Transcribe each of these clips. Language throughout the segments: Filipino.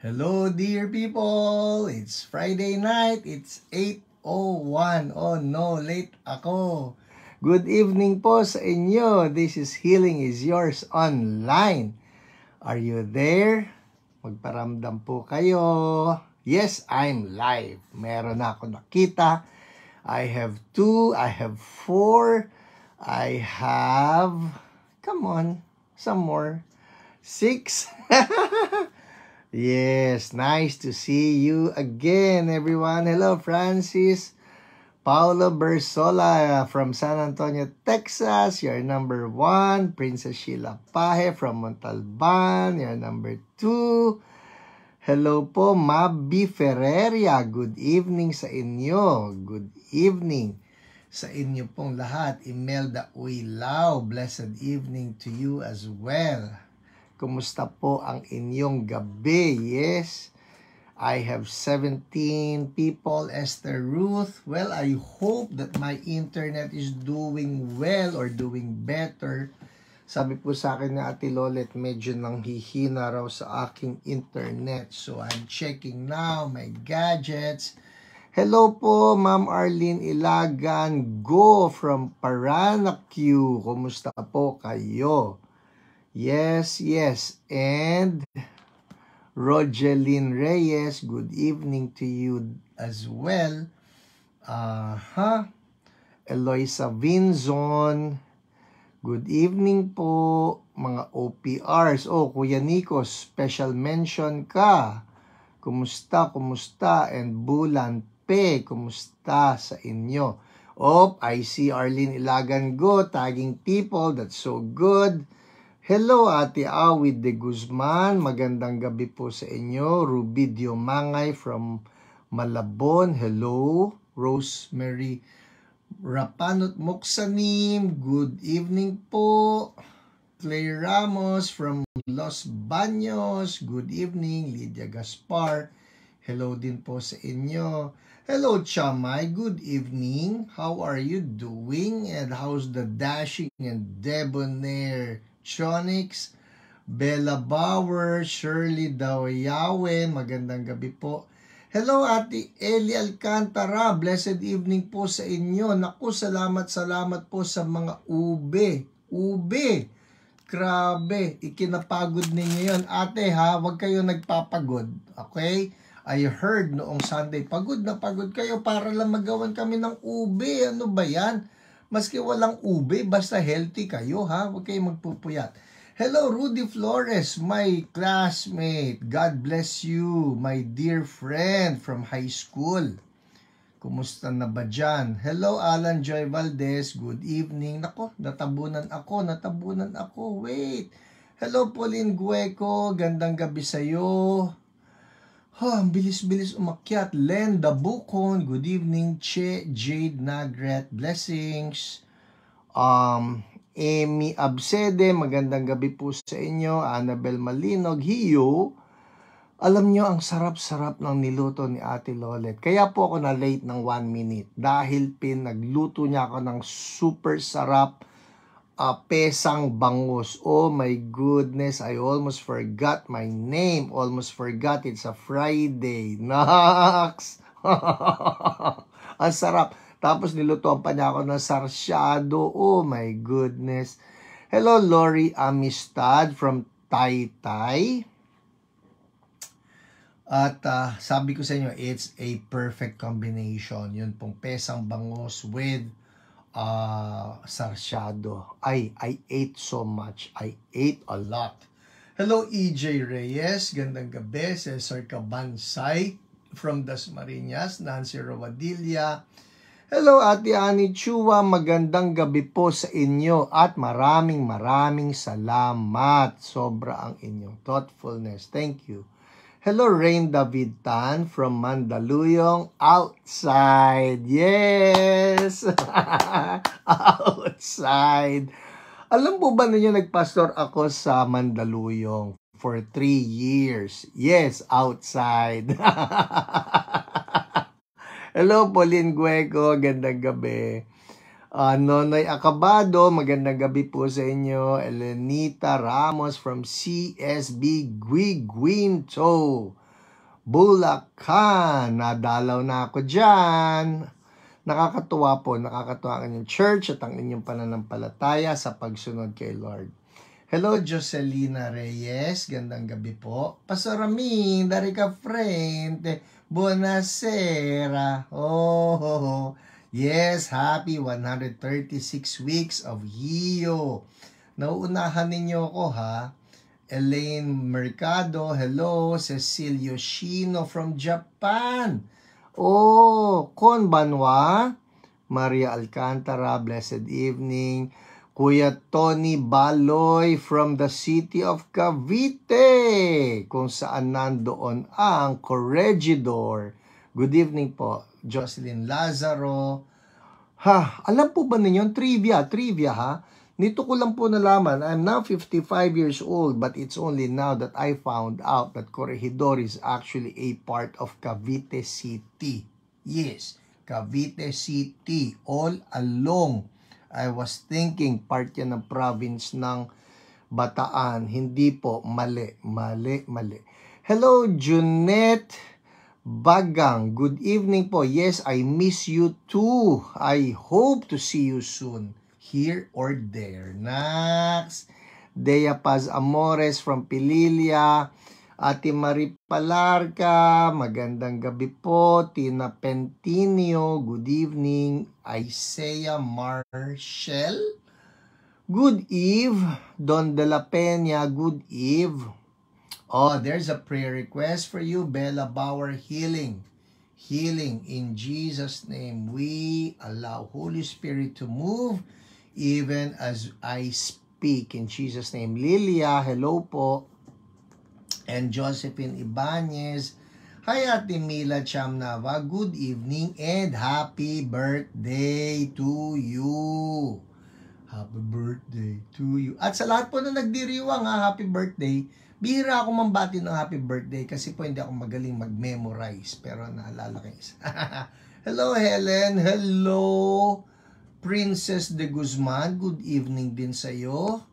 Hello dear people! It's Friday night. It's 8:01. Oh no, late ako. Good evening po sa inyo. This is Healing is Yours online. Are you there? Magparamdam po kayo. Yes, I'm live. Meron na ako nakita. I have 2, I have 4, I have, come on, some more, 6. Yes, nice to see you again, everyone. Hello, Francis. Paulo Bersola from San Antonio, Texas. You're number 1. Princess Sheila Pahe from Montalban. You're number 2. Hello po, Mabi Ferreria. Good evening sa inyo. Good evening sa inyo pong lahat. Imelda Uilao. Blessed evening to you as well. Kumusta po ang inyong gabi? Yes, I have 17 people. Esther Ruth. Well, I hope that my internet is doing well or doing better. Sabi po sa akin na Ate Lolet, medyo nanghihina raw sa aking internet. So, I'm checking now my gadgets. Hello po, Ma'am Arlene Ilagan. Go from Paranaque. Kumusta po kayo? Yes. And Rogeline Reyes, good evening to you as well. Eloisa Vinzon, good evening po mga OPRs. Oh, Kuya Nico, special mention ka. Kumusta? And Bulan Pe, kumusta sa inyo? Oh, I see Arlene Ilagan go, tagging people. That's so good. Hello, Ate Awid de Guzman. Magandang gabi po sa inyo. Rubidio Mangay from Malabon. Hello. Rosemary Rapanot Moksanim. Good evening po. Claire Ramos from Los Baños. Good evening. Lydia Gaspar. Hello din po sa inyo. Hello, Chamay. Good evening. How are you doing? And how's the dashing and debonair Chronix, Bella Bauer, Shirley Dawayawe, magandang gabi po. Hello, Ate Eli Alcantara, blessed evening po sa inyo. Naku, salamat po sa mga ube. Grabe, ikinapagod ninyo yun. Ate ha, wag kayo nagpapagod, okay? I heard noong Sunday, pagod na pagod kayo para lang magawan kami ng ube. Ano ba yan? Maski walang ube, basta healthy kayo, ha? Huwag kayong magpupuyat. Hello, Rudy Flores, my classmate. God bless you, my dear friend from high school. Kumusta na ba dyan? Hello, Alan Joy Valdez. Good evening. Nako, natabunan ako. Wait. Hello, Pauline Gueco. Gandang gabi sa'yo. Ang bilis-bilis umakyat. Len Dabukon, good evening. Che, Jade Nagret, blessings. Amy Absede, magandang gabi po sa inyo. Annabel Malinog, Hiyo. Alam nyo, ang sarap-sarap ng niluto ni Ate Lolet. Kaya po ako na late ng 1 minute. Dahil nagluto niya ako ng super sarap pesang bangus. Oh my goodness, I almost forgot my name. Almost forgot it's a Friday. Naks! Ang sarap. Tapos nilutuan pa niya ako ng sarsyado. Oh my goodness. Hello, Lori Amistad from Taytay. At sabi ko sa inyo, it's a perfect combination. Yun pong pesang bangus with sarsyado. I ate so much. I ate a lot. Hello, EJ Reyes. Gandang gabi. Cesar Cabansay from Dasmariñas. Nancy Rovadilla. Hello, Ate Ani Chua. Magandang gabi po sa inyo at maraming salamat. Sobra ang inyong thoughtfulness. Thank you. Hello, Rain David Tan from Mandaluyong, outside. Yes! Outside. Alam po ba ninyo, nagpastor ako sa Mandaluyong for 3 years. Yes, outside. Hello, Pauline Gueco. Gandang gabi. Nonoy Acabado, magandang gabi po sa inyo. Elenita Ramos from CSB Guiguinto. Bulacan. Nadalaw na ako dyan. Nakakatuwa po, nakakatuwa ang inyong church at ang inyong pananampalataya sa pagsunod kay Lord. Hello, Jocelina Reyes. Gandang gabi po. Pastor Amin, dari ka friend. Buonasera. Oh, yes, happy 136 weeks of Hio. Nauunahan ninyo ako ha. Elaine Mercado, hello. Cecilio Shino from Japan. Oh, Konbanwa. Maria Alcantara, blessed evening. Kuya Tony Baloy from the city of Cavite, kung saan nandoon ang Corregidor. Good evening po. Jocelyn Lazaro. Ha, alam po ba ninyo? Trivia ha? Nito ko lang po nalaman, I'm now 55 years old, but it's only now that I found out that Corregidor is actually a part of Cavite City. Yes, Cavite City, all along. I was thinking part yan ng province ng Bataan. Hindi po, mali. Hello, Junette Bagang. Good evening po. Yes, I miss you too. I hope to see you soon. Here or there. Next. Dea Paz Amores from Pililia. Ate Marie Palarca, magandang gabi po. Tina Pentinio, good evening. Isaiah Marshall, good eve. Don de la Peña, good eve. Oh, there's a prayer request for you. Bella Bauer, healing. Healing in Jesus' name. We allow Holy Spirit to move even as I speak in Jesus' name. Lilia, hello po. And Josephine Ibanez. Hi, Ate Mila Chamnava. Good evening and happy birthday to you. Happy birthday to you. At sa lahat po na nagdiriwang happy birthday, bihira ako mambati ng happy birthday kasi po hindi ako magaling mag-memorize. Pero naalala ko isa. Hello, Helen. Hello, Princess de Guzman. Good evening din sa iyo.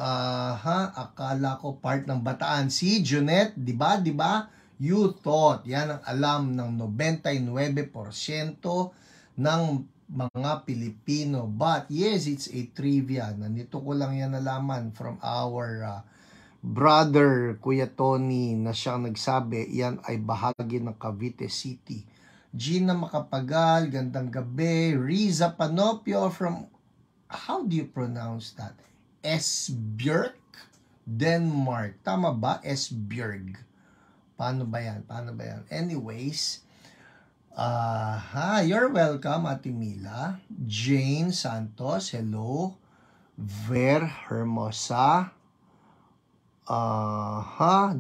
Akala ko part ng Bataan. Si Junette, di ba? You thought, yan ang alam ng 99% ng mga Pilipino. But yes, it's a trivia. Nandito ko lang yan nalaman from our brother, Kuya Tony, na siyang nagsabi, yan ay bahagi ng Cavite City. Gina Macapagal, gandang gabi. Riza Panopio from, how do you pronounce that? Esbjerg, Denmark. Tama ba? Esbjerg. Paano ba yan? Anyways, you're welcome, Ate Mila. Jane Santos, hello. Ver Hermosa.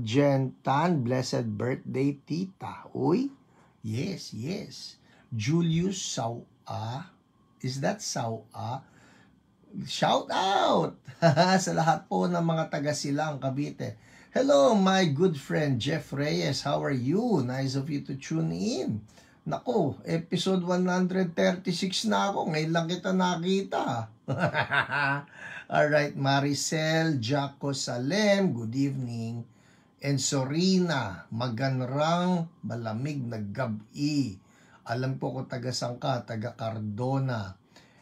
Jen Tan, blessed birthday, tita. Uy, yes. Julius Saua. Is that Saua? Shout out sa lahat po ng mga taga-Silang, Cavite. Hello, my good friend Jeff Reyes. How are you? Nice of you to tune in. Nako, episode 136 na ako. Ngayon lang kita nakita. Alright, Maricel Jaco Salem, good evening. And Sorina, maganrang malamig na gabi. Alam ko kung taga-saan ka, taga-Cardona.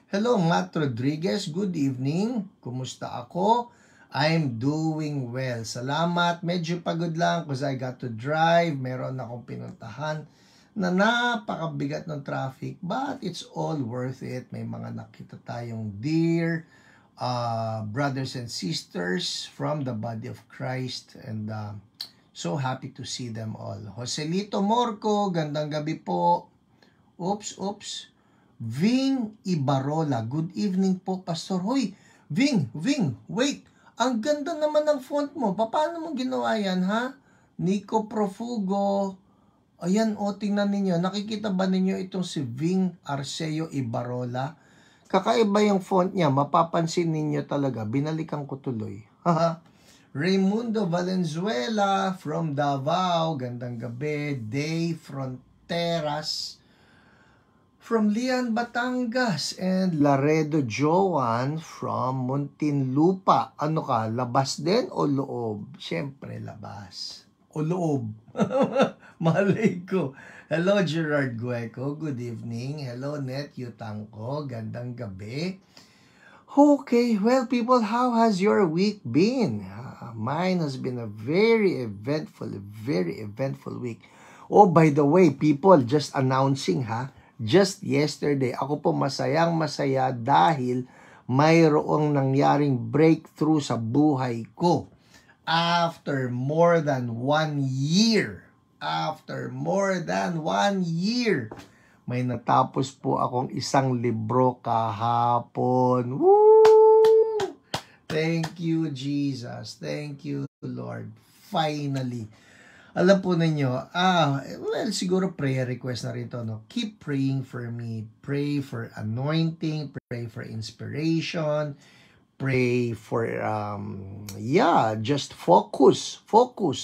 Hello, Matt Rodriguez. Good evening. Kumusta ako? I'm doing well. Salamat. Medyo pagod lang because I got to drive. Meron akong pinuntahan na napakabigat ng traffic. But it's all worth it. May mga nakita tayong dear brothers and sisters from the body of Christ. And so happy to see them all. Joselito Morco, gandang gabi po. Oops. Ving Ibarola, good evening po, Pastor. Hoy, Ving, wait. Ang ganda naman ng font mo. Paano mo ginawa yan, ha? Nico Profugo. Ayan, tingnan ninyo. Nakikita ba ninyo itong si Ving Arceo Ibarola? Kakaiba yung font niya. Mapapansin ninyo talaga. Binalikan ko tuloy. Raimundo Valenzuela from Davao. Gandang gabi. Day Fronteras from Lian, Batangas, and Laredo Joan from Muntinlupa. Ano ka, labas din o loob? Siyempre, labas. O loob. Malay ko. Hello, Gerard Gueco. Good evening. Hello, Net Yutangko. Gandang gabi. Okay, well, people, how has your week been? Mine has been a very eventful week. Oh, by the way, people, just announcing just yesterday, ako po masayang-masaya dahil mayroong nangyaring breakthrough sa buhay ko. After more than 1 year, may natapos po akong isang libro kahapon. Woo! Thank you, Jesus. Thank you, Lord. Finally. Alam po ninyo, well, siguro prayer request na rin to, no? Keep praying for me. Pray for anointing, pray for inspiration, pray for, just focus,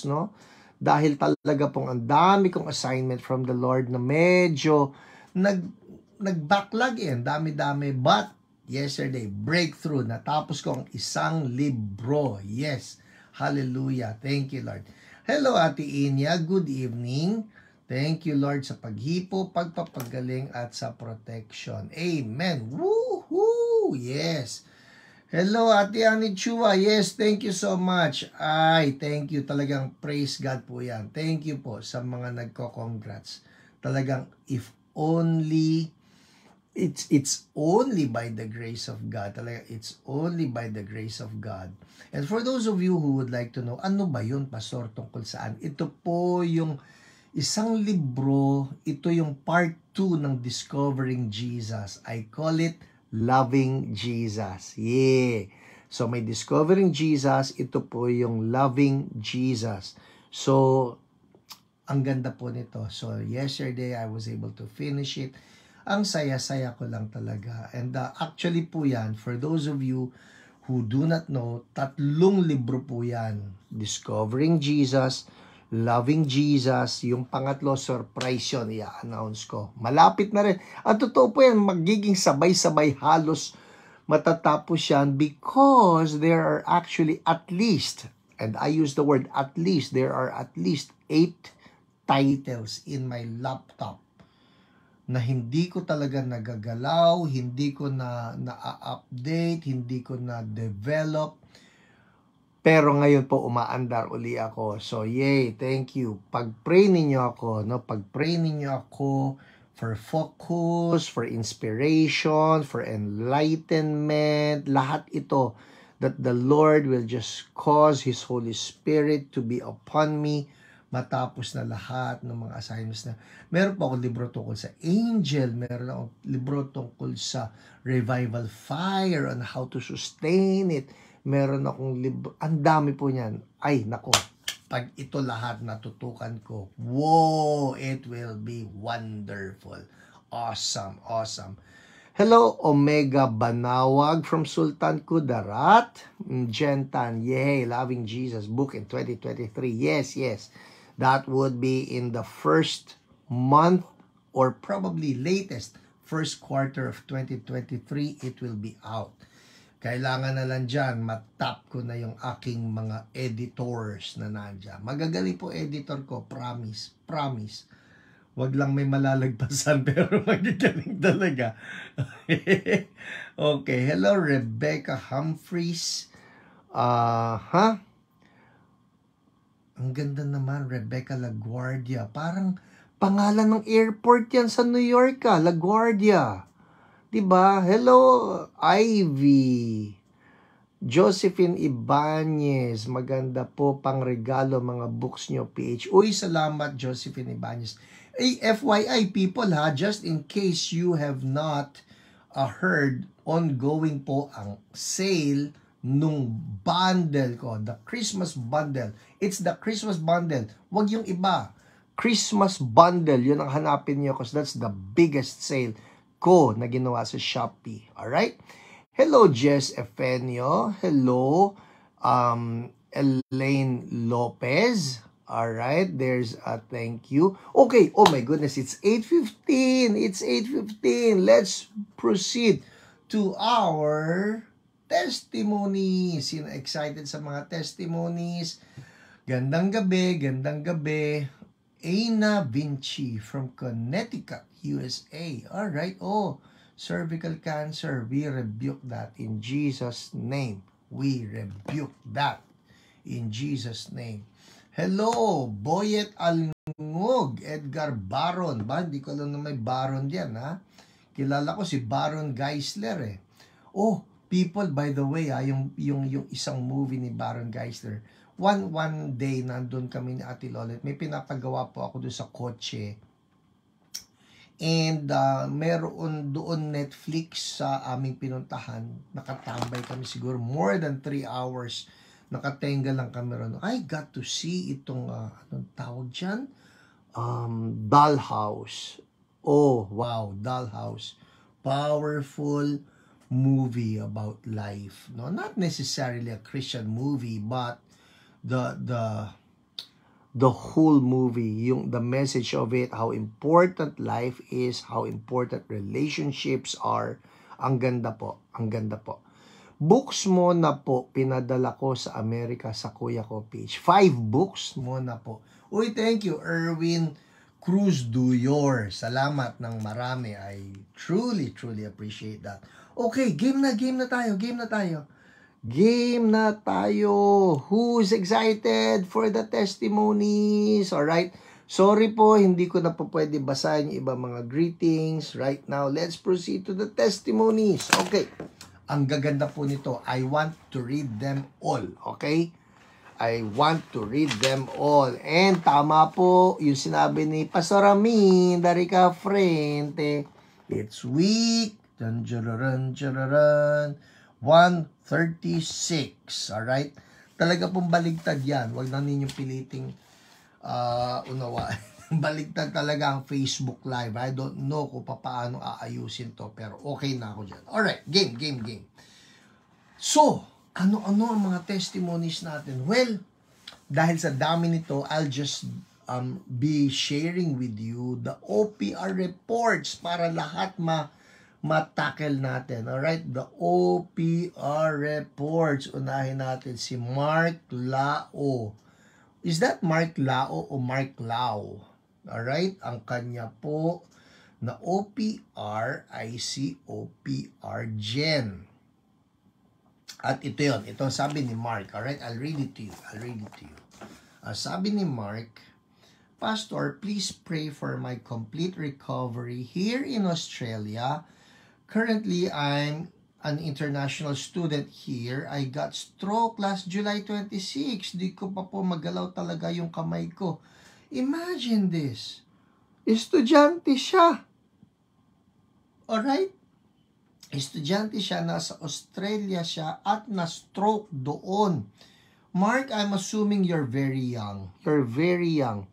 no? Dahil talaga pong ang dami kong assignment from the Lord na medyo nag-backlog dami-dami. But, yesterday, breakthrough, natapos ko ang isang libro. Yes, hallelujah. Thank you, Lord. Hello, Ate Inya. Good evening. Thank you, Lord, sa paghipo, pagpapagaling, at sa protection. Amen. Woohoo! Yes. Hello, Ate Ani Chua. Yes, thank you so much. Ay, thank you. Talagang praise God po yan. Thank you po sa mga nagko-congrats. Talagang if only, it's only by the grace of God. Talaga, it's only by the grace of God. And for those of you who would like to know, ano ba yun, Pastor, tungkol saan? Ito po yung isang libro, ito yung part 2 ng Discovering Jesus. I call it Loving Jesus. Yeah. So, may Discovering Jesus, ito po yung Loving Jesus. So, ang ganda po nito. So, yesterday, I was able to finish it. Ang saya-saya ko lang talaga. And actually po yan, for those of you who do not know, 3 libro po yan. Discovering Jesus, Loving Jesus, yung pangatlo, surprise yun, i-announce ko. Malapit na rin. Ang totoo po yan, magiging sabay-sabay halos matatapos yan because there are actually at least, and I use the word at least, there are at least 8 titles in my laptop na hindi ko talaga nagagalaw, hindi ko na-update, hindi ko na-develop. Pero ngayon po umaandar uli ako. So, yay, thank you. Pag-pray ninyo ako, no? Pag-pray ninyo ako for focus, for inspiration, for enlightenment, lahat ito, that the Lord will just cause His Holy Spirit to be upon me, matapos na lahat ng mga assignments na. Meron pa akong libro tungkol sa angel, meron akong libro tungkol sa revival fire, on how to sustain it. Meron akong libro, ang dami po niyan. Ay, nako, pag ito lahat natutukan ko, wow, it will be wonderful. Awesome, awesome. Hello, Omega Banawag from Sultan Kudarat. Jentan, yay, Loving Jesus book in 2023. Yes, yes. That would be in the first month or probably latest first quarter of 2023, it will be out. Kailangan na lang dyan, matap ko na yung aking mga editors na nandyan. Magagaling po editor ko, promise, promise. Wag lang may malalagpasan, pero magagaling talaga. Okay, hello Rebecca Humphreys. Ang ganda naman, Rebecca LaGuardia. Parang pangalan ng airport yan sa New York, LaGuardia. Diba? Hello, Ivy. Josephine Ibanez. Maganda po pang regalo mga books nyo, PH. Uy, salamat, Josephine Ibanez. FYI, people just in case you have not heard, ongoing po ang sale nung bundle ko. The Christmas bundle. It's the Christmas bundle. Wag yung iba. Christmas bundle. Yun ang hanapin nyo because that's the biggest sale ko na ginawa sa Shopee. Alright? Hello, Jess Efenio. Hello, Elaine Lopez. Alright, there's a thank you. Okay, oh my goodness, it's 8:15. It's 8:15. Let's proceed to our testimonies. Sino excited sa mga testimonies? Gandang gabi, gandang gabi. Ana Vinci from Connecticut, USA. All right. Oh, cervical cancer. We rebuke that in Jesus' name. We rebuke that in Jesus' name. Hello, Boyet Alngog, Edgar Baron. Ba, hindi ko alam na may Baron diyan, ha? Kilala ko si Baron Geisler, eh. Oh, people, by the way, yung isang movie ni Baron Geisler, one day nandun kami ni Ate Lolet, may pinapagawa po ako doon sa kotse, and meron doon Netflix sa aming pinuntahan. Nakatambay kami siguro more than 3 hours, nakatenga lang kami ron. I got to see itong anong tawag dyan, Dollhouse. Oh wow, Dollhouse, powerful movie about life, no, not necessarily a Christian movie, but the whole movie, the message of it, how important life is, how important relationships are. Ang ganda po, ang ganda po. Books mo na po, pinadala ko sa Amerika sa kuya ko page. 5 books mo na po. Uy, thank you, Erwin Cruz Duyor. Salamat ng marami. I truly appreciate that. Okay, game na tayo. Game na tayo. Who's excited for the testimonies? Alright. Sorry po, hindi ko na po pwede basahin yung ibang mga greetings. Right now, let's proceed to the testimonies. Okay. Ang gaganda po nito. I want to read them all. Okay? I want to read them all. And tama po yung sinabi ni Pastor Amin, dari ka frente. It's week 136. Alright? Talaga pong baligtad yan. Huwag na ninyong piliting unawaan. Baligtad talaga ang Facebook Live. I don't know kung paano aayusin to. Pero okay na ako dyan. Alright, game. So, ano-ano ang mga testimonies natin? Well, dahil sa dami nito, I'll just be sharing with you the OPR reports para lahat matackle natin. Alright? The OPR reports. Unahin natin si Mark Lao. Is that Mark Lao o Mark Lao? Alright? Ang kanya po na OPR ay si OPR Gen. At ito yun. Ito sabi ni Mark. Alright? I'll read it to you. Sabi ni Mark, Pastor, please pray for my complete recovery here in Australia. Currently, I'm an international student here. I got stroke last July 26. Di ko pa po magalaw talaga yung kamay ko. Imagine this. Estudyante siya. Alright? Estudyante siya, nasa Australia siya at na-stroke doon. Mark, I'm assuming you're very young. You're very young.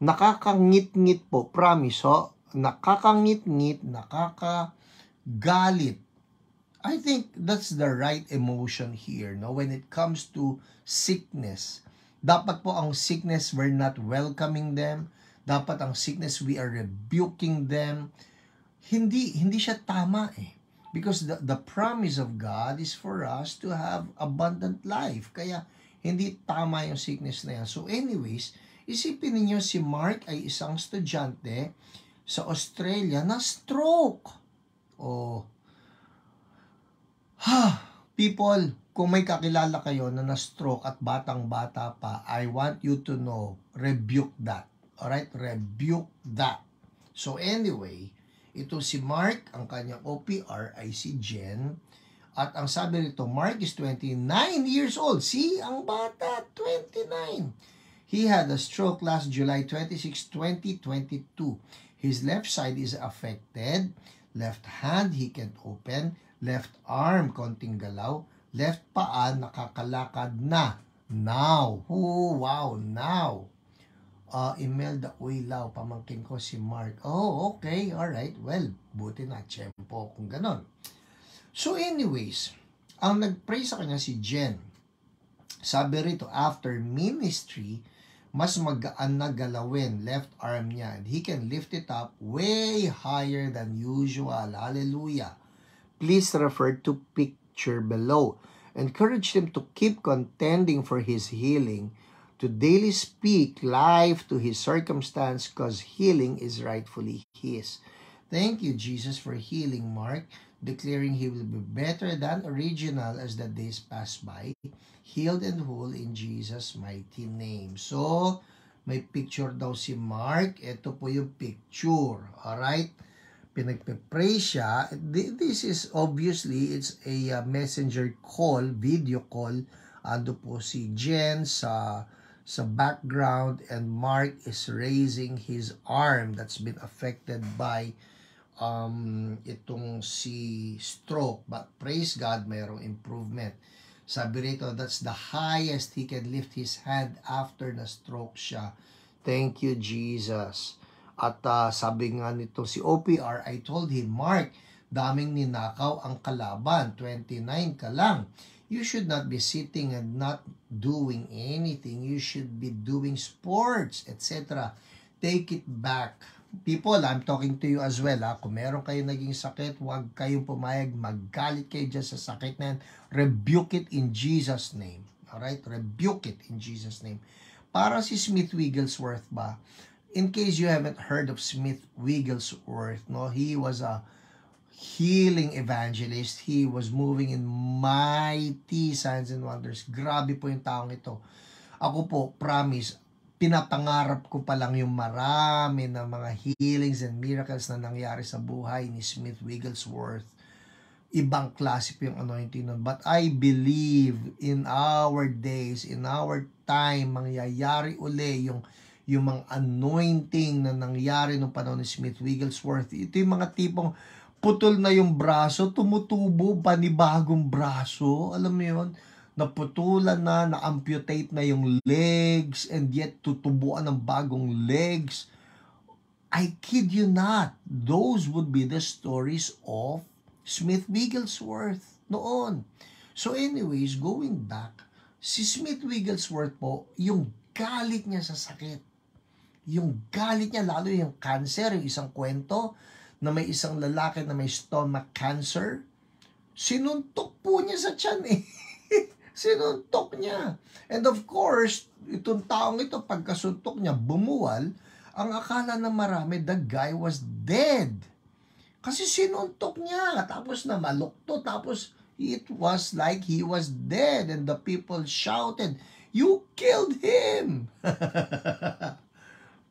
Nakakangit-ngit po. Promise, ho? Nakakangit-ngit, nakakagalit. I think that's the right emotion here, no? When it comes to sickness. Dapat po ang sickness, we're not welcoming them. Dapat ang sickness, we are rebuking them. Hindi siya tama eh. Because the promise of God is for us to have abundant life. Kaya hindi tama yung sickness na yan. So anyways, isipin niyo si Mark ay isang estudyante sa Australia na stroke. Oh. People, kung may kakilala kayo na na-stroke at batang-bata pa, I want you to know, rebuke that. Alright? Rebuke that. So anyway, ito si Mark, ang kanyang OPR ay si Jen. At ang sabi nito, Mark is 29 years old. See, ang bata, 29. He had a stroke last July 26, 2022. His left side is affected. Left hand, he can't open. Left arm, konting galaw. Left paa, nakakalakad na. Now. Oh, wow, now. Imelda Uylao, pamangkin ko si Mark. Oh, okay, alright. Well, buti na, tiyempo kung ganon. So anyways, ang nag-pray sa kanya si Jen. Sabi rito, after ministry, mas magaan na galawin left arm niya. And he can lift it up way higher than usual. Hallelujah. Please refer to picture below. Encourage him to keep contending for his healing to daily speak life to his circumstance because healing is rightfully his. Thank you, Jesus, for healing Mark, declaring he will be better than original as the days pass by, healed and whole in Jesus' mighty name. So, may picture daw si Mark. Ito po yung picture. Alright? Pinagpe-pray siya. This is obviously, it's a messenger call, video call. Ando po si Jen sa background, and Mark is raising his arm that's been affected by itong si stroke. But praise God, mayroong improvement. Sabi rito, that's the highest he can lift his hand after na stroke siya. Thank you, Jesus. At sabi nga nito si OPR, I told him, Mark, daming ninakaw ang kalaban, 29 ka lang. You should not be sitting and not doing anything. You should be doing sports, etc. Take it back. People, I'm talking to you as well. Kung meron kayo naging sakit, huwag kayong pumayag, maggalit kayo dyan sa sakit na yan. Rebuke it in Jesus' name. Alright? Rebuke it in Jesus' name. Para si Smith Wigglesworth ba, in case you haven't heard of Smith Wigglesworth, no, he was a healing evangelist. He was moving in mighty signs and wonders. Grabe po yung taong ito. Ako po, promise, pinapangarap ko pa lang yung marami na mga healings and miracles na nangyari sa buhay ni Smith Wigglesworth. Ibang klase po yung anointing nun. But I believe in our days, in our time, mangyayari uli yung mga anointing na nangyari nung panahon ni Smith Wigglesworth. Ito yung mga tipong putol na yung braso, tumutubo, panibagong braso. Alam mo yun? Naputulan na, na-amputate na yung legs, and yet tutubuan ng bagong legs. I kid you not. Those would be the stories of Smith Wigglesworth noon. So anyways, going back, si Smith Wigglesworth po, yung galit niya sa sakit. Yung galit niya, lalo yung cancer, yung isang kwento na may isang lalaki na may stomach cancer, sinuntok po niya sa tiyan eh. Sinuntok niya. And of course, itong taong ito, pagkasuntok niya, bumuwal, ang akala na marami, the guy was dead. Kasi sinuntok niya, tapos namalukto, tapos it was like he was dead, and the people shouted, "You killed him!"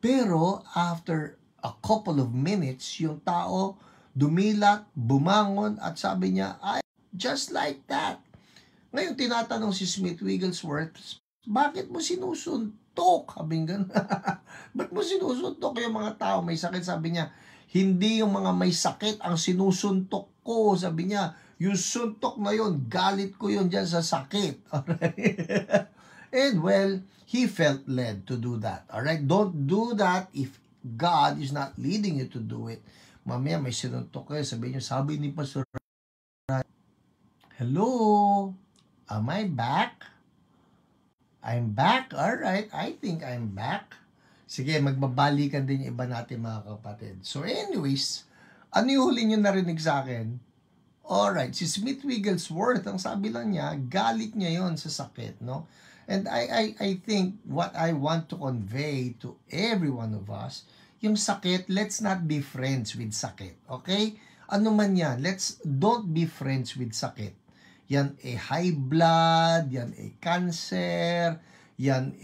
Pero after a couple of minutes, yung tao dumilat, bumangon, at sabi niya, "I just like that." Ngayon, tinatanong si Smith Wigglesworth, bakit mo sinusuntok? Sabi nga, ba't mo sinusuntok yung mga tao may sakit? Sabi niya, hindi yung mga may sakit ang sinusuntok ko. Sabi niya, yung suntok na yun, galit ko yun dyan sa sakit. Alright? And well, he felt led to do that. Alright? Don't do that if God is not leading you to do it. Mamaya may sinuntok kayo. Sabi niyo, sabi ni Pastor, hello? Am I back? I'm back? Alright, I think I'm back. Sige, magbabalikan din yung iba natin mga kapatid. So anyways, ano yung huli nyo narinig sa akin? Alright, si Smith Wigglesworth, ang sabi lang niya, galit niya yon sa sakit, no? And I think what I want to convey to every one of us, yung sakit, let's not be friends with sakit. Okay? Ano man yan, don't be friends with sakit. Yan high blood, yan cancer, yan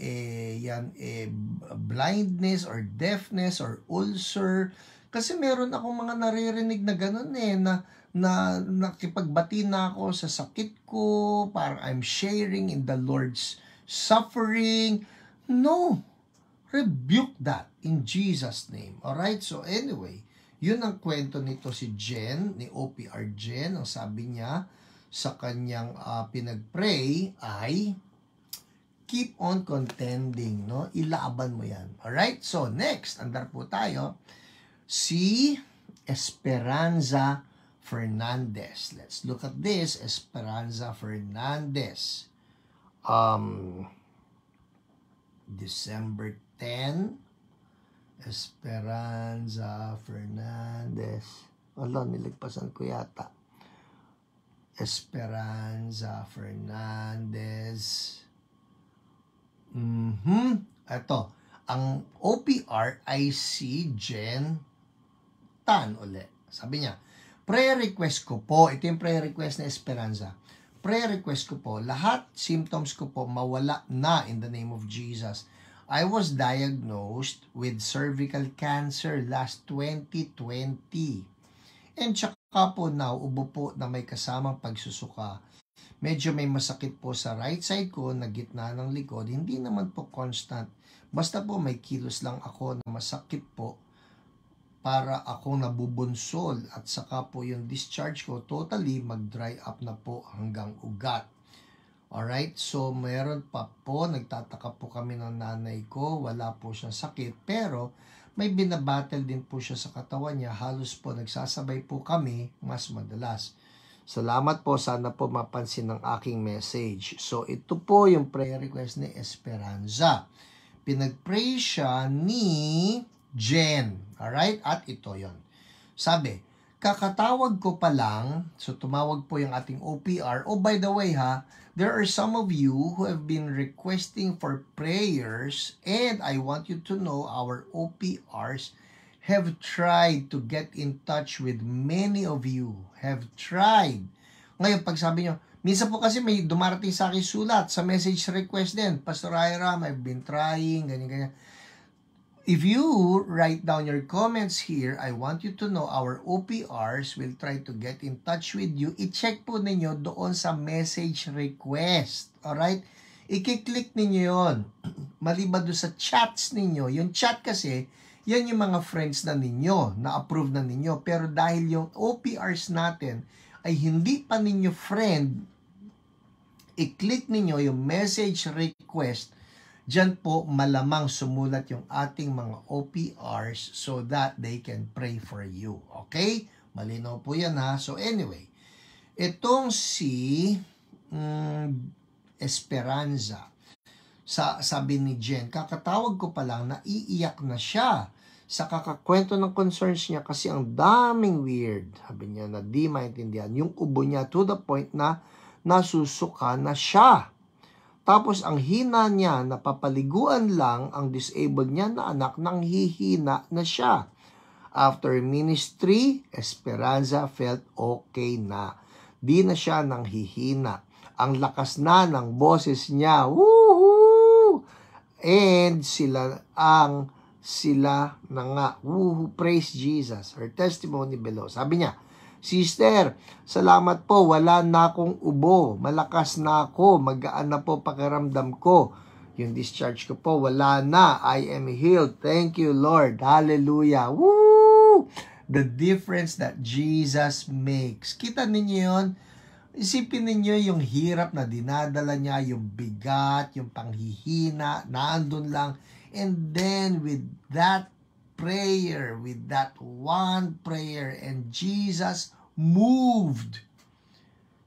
blindness or deafness or ulcer. Kasi meron akong mga naririnig na ganun na nakipagbati na ako sa sakit ko, parang I'm sharing in the Lord's suffering. No. Rebuke that in Jesus' name. Alright? So anyway, yun ang kwento nito si Jen, ni OPR Jen. Ang sabi niya sa kanyang pinag-pray ay keep on contending, no? Ilaban mo yan. Alright? So next, andar po tayo, si Esperanza Fernandez. Let's look at this. Esperanza Fernandez. December 10. Esperanza Fernandez. Wala, nilagpasan ko yata. Esperanza Fernandez. Ito, ang OPR ay si Jen Tan uli. Sabi niya, prayer request ko po, ito yung prayer request na Esperanza. Prayer request ko po, lahat symptoms ko po mawala na in the name of Jesus. I was diagnosed with cervical cancer last 2020. And tsaka po nauubo po na may kasamang pagsusuka. Medyo may masakit po sa right side ko na gitna ng likod. Hindi naman po constant. Basta po may kilos lang ako na masakit po para ako nabubunsol at saka po yung discharge ko totally mag-dry up na po hanggang ugat. Alright, so meron pa po, nagtataka po kami ng nanay ko, wala po siyang sakit, pero may binabattle din po siya sa katawan niya, halos po nagsasabay po kami mas madalas. Salamat po, sana po mapansin ng aking message. So ito po yung prayer request ni Esperanza. Pinag-pray siya ni Jen. Alright? At ito yon. Sabi, kakatawag ko pa lang, so tumawag po yung ating OPR. Oh, by the way ha, there are some of you who have been requesting for prayers and I want you to know our OPRs have tried to get in touch with many of you. Have tried. Ngayon, pag sabi nyo, minsan po kasi may dumarating sa akin sulat sa message request din. Pastor Hiram, I've been trying, ganyan-ganyan. If you write down your comments here, I want you to know our OPRs will try to get in touch with you. I-check po ninyo doon sa message request. Alright? I-click ninyo yon. Maliban doon sa chats ninyo. Yung chat kasi, yan yung mga friends na ninyo, na-approve na ninyo. Pero dahil yung OPRs natin ay hindi pa ninyo friend, i-click ninyo yung message request. Diyan po malamang sumulat yung ating mga OPRs so that they can pray for you. Okay? Malinaw po yan ha. So anyway, itong si Esperanza, sabi ni Jen, kakatawag ko pa lang, naiiyak na siya sa kakakwento ng concerns niya kasi ang daming weird. Sabi niya na di maintindihan. Yung ubo niya to the point na nasusuka na siya. Tapos ang hina niya, napapaliguan lang ang disabled niya na anak nang hihina na siya. After ministry, Esperanza felt okay na. Di na siya nang hihina. Ang lakas na ng boses niya. Woohoo! And sila na nga. Woohoo! Praise Jesus. Her testimony below. Sabi niya, Sister, salamat po, wala na akong ubo, malakas na ako, magaan na po pakiramdam ko. Yung discharge ko po, wala na, I am healed. Thank you, Lord. Hallelujah. Woo! The difference that Jesus makes. Kita ninyo yun? Isipin ninyo yung hirap na dinadala niya, yung bigat, yung panghihina, naandun lang. And then with that prayer, with that one prayer, and Jesus moved.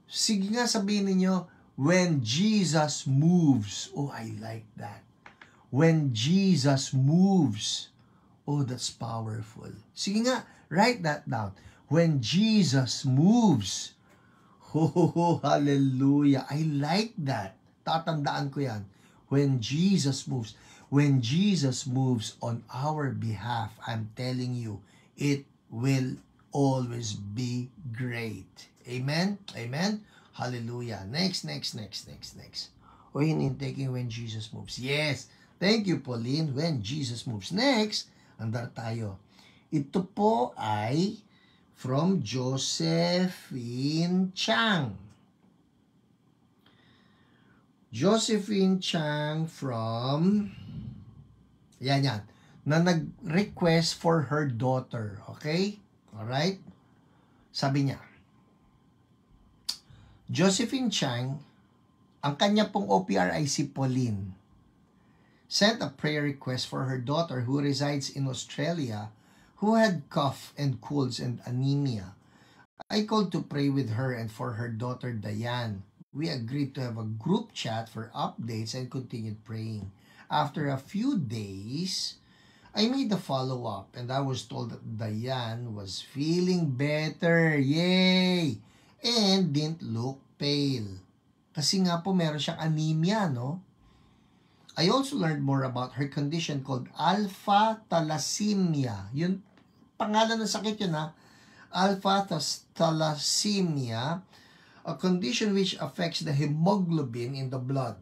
Sige nga sabihin niyo, when Jesus moves. Oh, I like that. When Jesus moves. Oh, that's powerful. Sige nga, write that down. When Jesus moves. Oh, hallelujah. I like that. Tatandaan ko yan. When Jesus moves. When Jesus moves on our behalf, I'm telling you, it will always be great. Amen? Amen? Hallelujah. Next. O, taking when Jesus moves. Yes. Thank you, Pauline. When Jesus moves. Next, andar tayo. Ito po ay from Josephine Chang. Josephine Chang from, yan, na nag-request for her daughter. Okay? Alright? Sabi niya, Josephine Chang, ang kanya pong OPR ay si Pauline, sent a prayer request for her daughter who resides in Australia who had cough and colds and anemia. I called to pray with her and for her daughter Diane. We agreed to have a group chat for updates and continued praying. After a few days, I made a follow-up and I was told that Diane was feeling better. Yay! And didn't look pale. Kasi nga po meron siyang anemia, no? I also learned more about her condition called alpha thalassemia. Yun, pangalan ng sakit yun ha. Alpha thalassemia, a condition which affects the hemoglobin in the blood.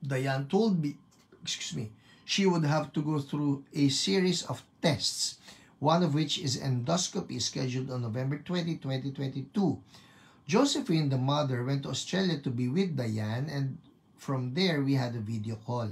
Diane told me, she would have to go through a series of tests, one of which is endoscopy scheduled on November 20, 2022. Josephine, the mother, went to Australia to be with Diane, and from there we had a video call.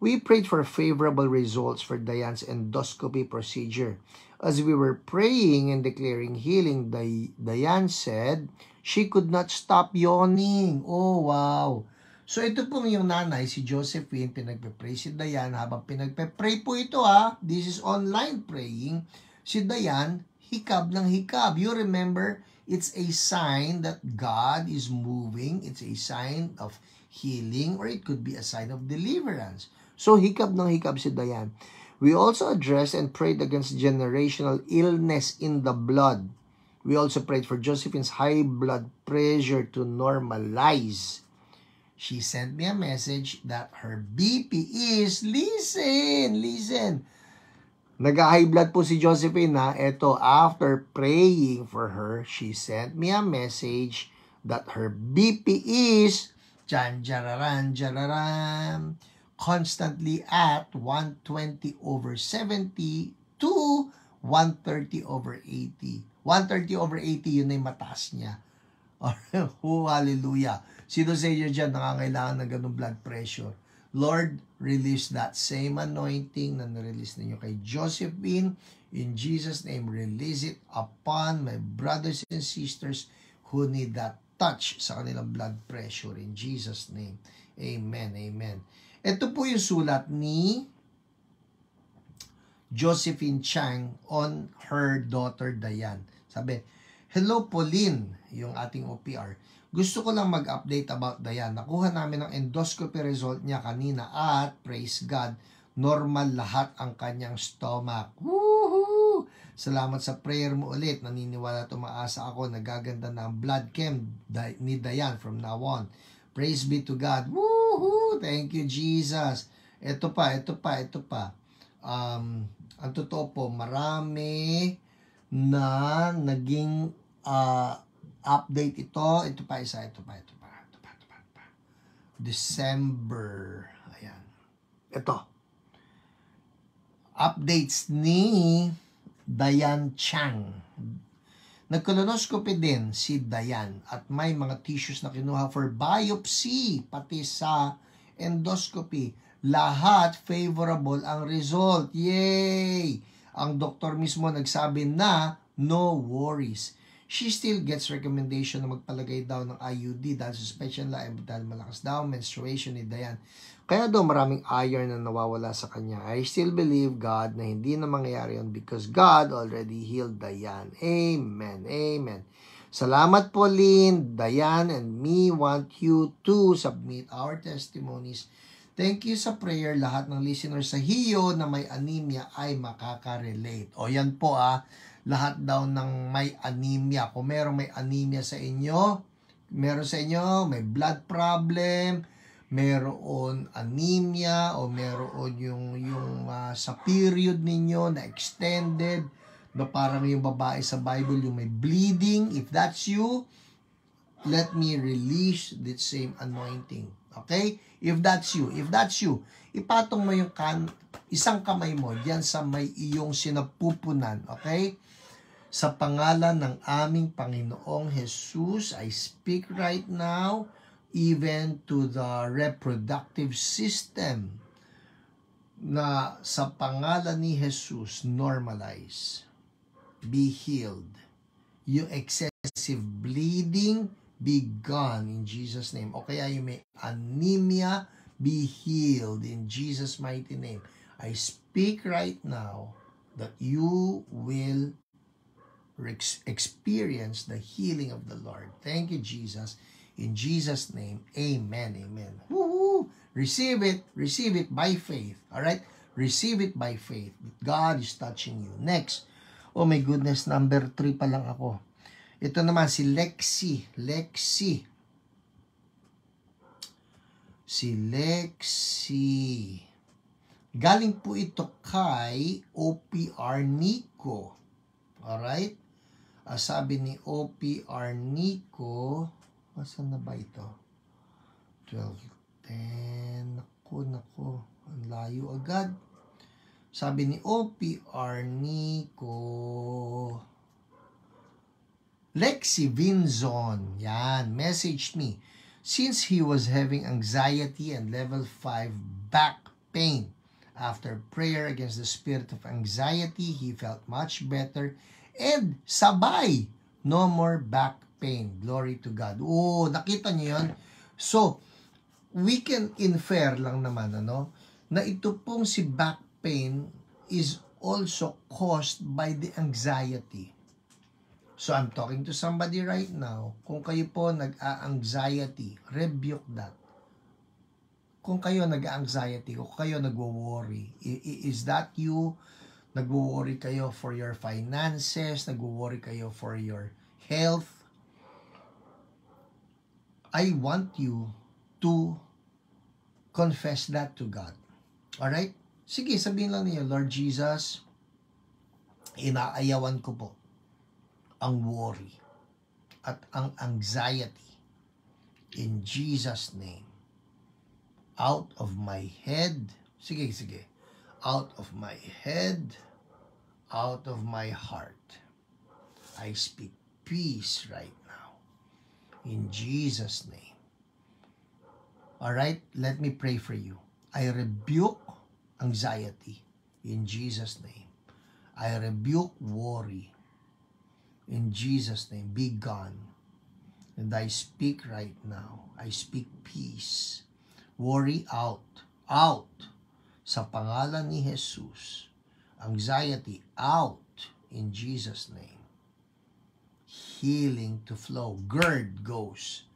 We prayed for favorable results for Diane's endoscopy procedure. As we were praying and declaring healing, Diane said she could not stop yawning. Oh, wow. So ito pong yung nanay, si Josephine, pinagpe-pray si Diane. Habang pinagpe-pray po ito this is online praying. Si Diane, hikab ng hikab. You remember, it's a sign that God is moving. It's a sign of healing, or it could be a sign of deliverance. So hikab ng hikab si Diane. We also addressed and prayed against generational illness in the blood. We also prayed for Josephine's high blood pressure to normalize. She sent me a message that her BP is, listen. Nag-high blood po si Josephine Ito, after praying for her, she sent me a message that her BP is, constantly at 120/70 to 130/80. 130/80, yun ay mataas niya. Oh, hallelujah. Sino sa inyo dyan nangangailangan ng ganung blood pressure? Lord, release that same anointing na nirelease ninyo kay Josephine. In Jesus' name, release it upon my brothers and sisters who need that touch sa kanilang blood pressure. In Jesus' name, amen, amen. Ito po yung sulat ni Josephine Chang on her daughter Diane. Sabi, hello Pauline, yung ating OPR. Gusto ko lang mag-update about Diane. Nakuha namin ang endoscopy result niya kanina at praise God, normal lahat ang kanyang stomach. Woohoo! Salamat sa prayer mo ulit. Naniniwala at umaasa ako na gaganda na ang blood chem ni Diane from now on. Praise be to God. Woohoo! Thank you, Jesus. Ito pa. Ang totoo po, marami na naging update ito. Ito pa. December. Ayan. Ito. Updates ni Diane Chang. Nag-colonoscopy din si Diane at may mga tissues na kinuha for biopsy, pati sa endoscopy. Lahat favorable ang result. Yay! Ang doktor mismo nagsabi na no worries. She still gets recommendation na magpalagay daw ng IUD dahil suspension lang, dahil malakas daw menstruation ni Diane. Kaya daw maraming iron na nawawala sa kanya. I still believe God na hindi na mangyayari yun because God already healed Diane. Amen. Amen. Salamat Pauline, Diane, and me want you to submit our testimonies. Thank you sa prayer. Lahat ng listeners sa HIO na may anemia ay makaka-relate. O yan po lahat daw ng may anemia. Kung merong may anemia sa inyo, may blood problem, meron anemia, o meron yung sa period ninyo na extended, na parang yung babae sa Bible, yung may bleeding. If that's you, let me release that same anointing. Okay? If that's you, ipatong mo yung isang kamay mo diyan sa may iyong sinapupunan. Okay? Sa pangalan ng aming Panginoong Jesus, I speak right now, even to the reproductive system, na sa pangalan ni Jesus, normalize. Be healed. Yung excessive bleeding, be gone in Jesus' name. O kaya yung may anemia, be healed in Jesus' mighty name. I speak right now that you will experience the healing of the Lord. Thank you, Jesus. In Jesus' name, amen, amen. Woo-hoo! Receive it by faith. All right? Receive it by faith. God is touching you. Next. Oh my goodness, number 3 pa lang ako. Ito naman si Lexi. Si Lexi. Galing po ito kay OPR Nico. Alright? Sabi ni OPR Nico, asan na ba ito? 12:10. Naku. Ang layo agad. Sabi ni OPR Nico, Lexi Vinzon, yan, messaged me. Since he was having anxiety and level 5 back pain, after prayer against the spirit of anxiety, he felt much better and sabay, no more back pain. Glory to God. Oh, nakita niyo yun? So, we can infer lang naman, na ito pong si back pain is also caused by the anxiety. So, I'm talking to somebody right now. Kung kayo po nag-anxiety, rebuke that. Kung kayo nag-anxiety, kung kayo nagwo-worry, is that you? Nagwo-worry kayo for your finances, nagwo-worry kayo for your health. I want you to confess that to God. Alright? Sige, sabihin lang niyo, Lord Jesus, inaayawan ko po ang worry at ang anxiety in Jesus' name. Out of my head, sige, out of my head, out of my heart, I speak peace right now. In Jesus' name. Alright, let me pray for you. I rebuke anxiety in Jesus' name. I rebuke worry in Jesus' name. Be gone. And I speak right now. I speak peace. Worry out. Out. Sa pangalan ni Jesus. Anxiety out in Jesus' name. Healing to flow. GERD goes.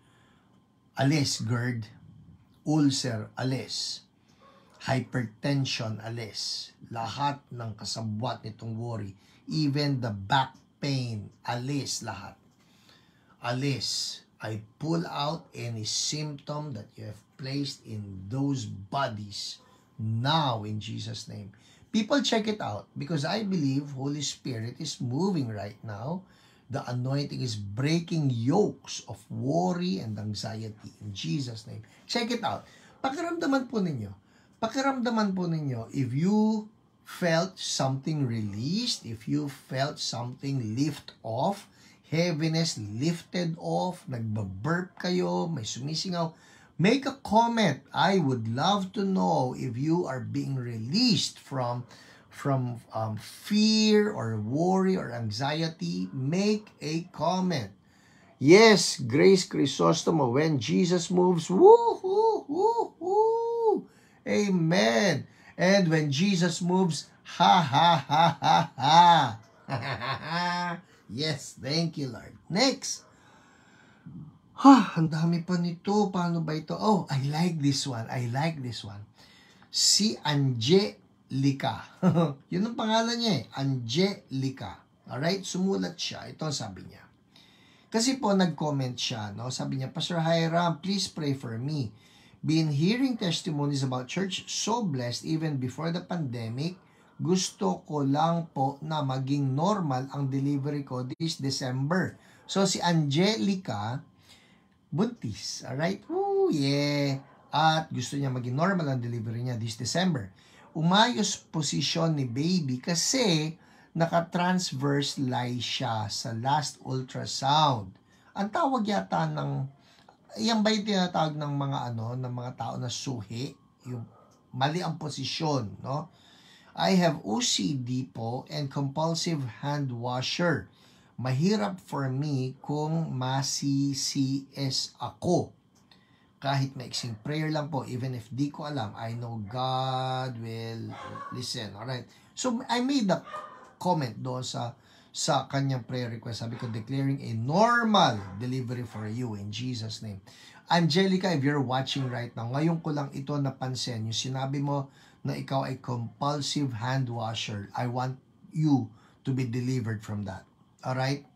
Alis, GERD. Ulcer, alis. Hypertension, alis. Lahat ng kasabwat nitong worry. Even the back pain, alis lahat. Alis. I pull out any symptom that you have placed in those bodies now in Jesus' name. People check it out because I believe Holy Spirit is moving right now. The anointing is breaking yokes of worry and anxiety in Jesus' name. Check it out. Pakiramdaman po ninyo. If you felt something released, if you felt something lift off, heaviness lifted off, nagbaburp kayo, may sumisingaw, make a comment. I would love to know if you are being released from fear or worry or anxiety. Make a comment. Yes, Grace Crisostomo, when Jesus moves, woo-hoo, woo-hoo. Amen. And when Jesus moves, ha, ha, ha, ha, ha. Yes, thank you, Lord. Next. Ang dami pa nito. Paano ba ito? Oh, I like this one. Si Angelica. Yun ang pangalan niya eh. Angelica. Alright? Sumulat siya. Ito ang sabi niya. Kasi po, nag-comment siya. No? Sabi niya, Pastor Hiram, please pray for me. Been hearing testimonies about church, so blessed even before the pandemic. Gusto ko lang po na maging normal ang delivery ko this December. So, si Angelica, buntis. Alright? Woo, yeah. At gusto niya maging normal ang delivery niya this December. Umayos posisyon ni baby kasi naka-transverse lie siya sa last ultrasound. Ang tawag yata ng, yan ba yung tinatawag ng mga ng mga tao na suhi? Yung mali ang posisyon, no? I have OCD po and compulsive hand washer. Mahirap for me kung ma-CCS ako. Kahit maiksing prayer lang po, even if di ko alam, I know God will listen. Alright? So, I made a comment doon sa kanyang prayer request. Sabi ko, declaring a normal delivery for you in Jesus' name. Angelica, if you're watching right now, ngayon ko lang ito napansin. Yung sinabi mo na ikaw ay compulsive hand washer. I want you to be delivered from that. Alright?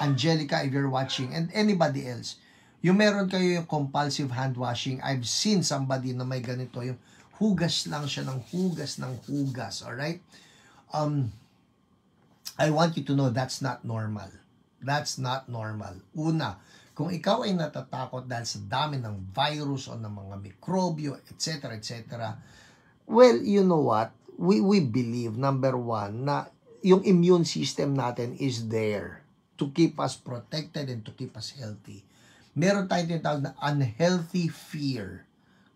Angelica, if you're watching, and anybody else, Yung meron kayo yung compulsive hand washing, I've seen somebody na may ganito, yung hugas lang siya ng hugas, alright? I want you to know that's not normal. That's not normal. Una, kung ikaw ay natatakot dahil sa dami ng virus o ng mga mikrobyo, etc., well, you know what? We believe, number one, na yung immune system natin is there to keep us protected and to keep us healthy. Meron tayong tinatawag na unhealthy fear.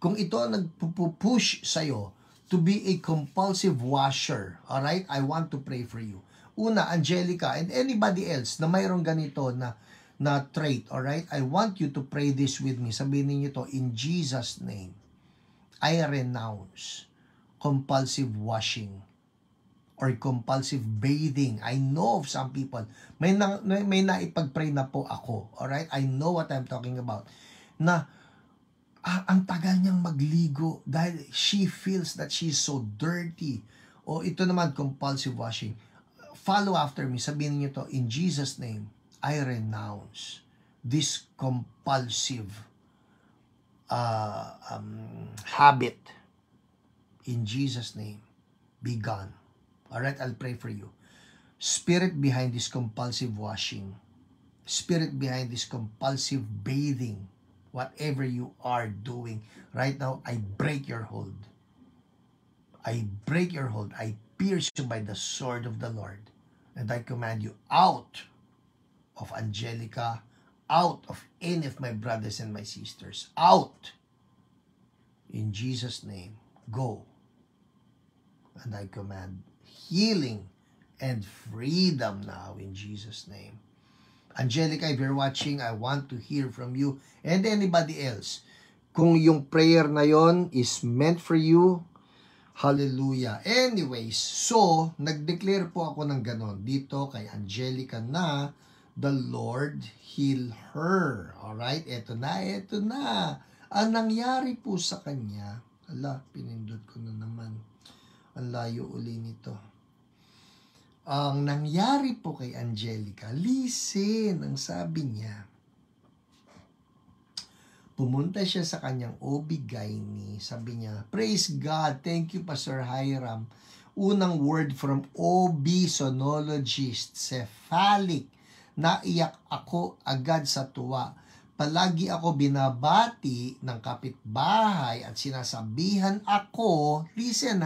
Kung ito ang nagpupush sa'yo to be a compulsive washer, alright? I want to pray for you. Una, Angelica, and anybody else na mayroong ganito na trait, alright? I want you to pray this with me. Sabihin niyo to, in Jesus' name, I renounce compulsive washing or compulsive bathing. I know of some people, may naipag-pray na po ako, alright? I know what I'm talking about. Na, ang tagal niyang magligo dahil she feels that she's so dirty. O ito naman, compulsive washing. Follow after me. Sabihin niyo to, in Jesus' name, I renounce this compulsive habit. In Jesus' name, be gone. Alright, I'll pray for you. Spirit behind this compulsive washing, spirit behind this compulsive bathing, whatever you are doing, right now, I break your hold. I break your hold. I pierce you by the sword of the Lord. And I command you out of Angelica, out of any of my brothers and my sisters. Out. In Jesus' name, go. And I command healing and freedom now in Jesus' name. Angelica, if you're watching, I want to hear from you and anybody else. Kung yung prayer na yon is meant for you, hallelujah. Anyways, so, nag-declare po ako ng ganon dito kay Angelica na the Lord heal her. Alright, eto na. Ang nangyari po sa kanya, pinindot ko na naman. Ang layo uli nito. Ang nangyari po kay Angelica, listen, ang sabi niya, pumunta siya sa kanyang OB-GYN, sabi niya, praise God, thank you Pastor Hiram. Unang word from OB sonologist, cephalic, naiyak ako agad sa tuwa. Palagi ako binabati ng kapitbahay at sinasabihan ako, listen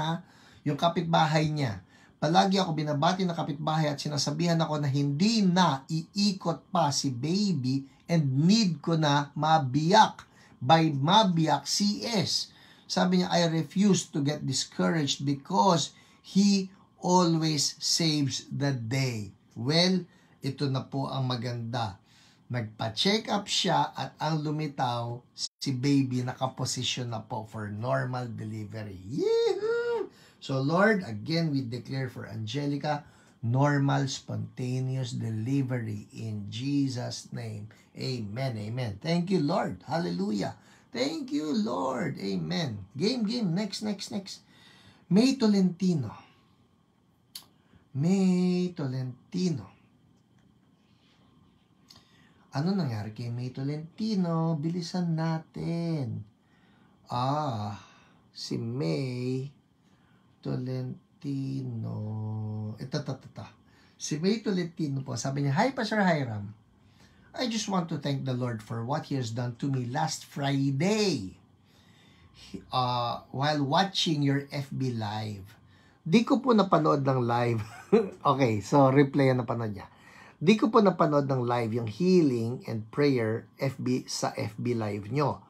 yung kapitbahay niya. Palagi ako binabati ng kapitbahay at sinasabihan ako na hindi na iikot pa si baby and need ko na mabiyak. By mabiyak, CS. Sabi niya, I refuse to get discouraged because He always saves the day. Well, ito na po ang maganda. Nagpa-check up siya at ang lumitaw, si baby nakaposisyon na po for normal delivery. Yee-hoo! So Lord, again we declare for Angelica, normal spontaneous delivery in Jesus' name. Amen, amen. Thank you, Lord. Hallelujah. Thank you, Lord. Amen. Game. Next. May Tolentino. Ano nangyari kay May Tolentino? Bilisan natin. Si May Tolentino. Ito. Si May Tolentino po, sabi niya, Hi, Pastor Hiram. I just want to thank the Lord for what He has done to me last Friday while watching your FB Live. Di ko po napanood ng live. Okay, so replay na napanood niya. Di ko po napanood ng live yung healing and prayer sa FB Live nyo.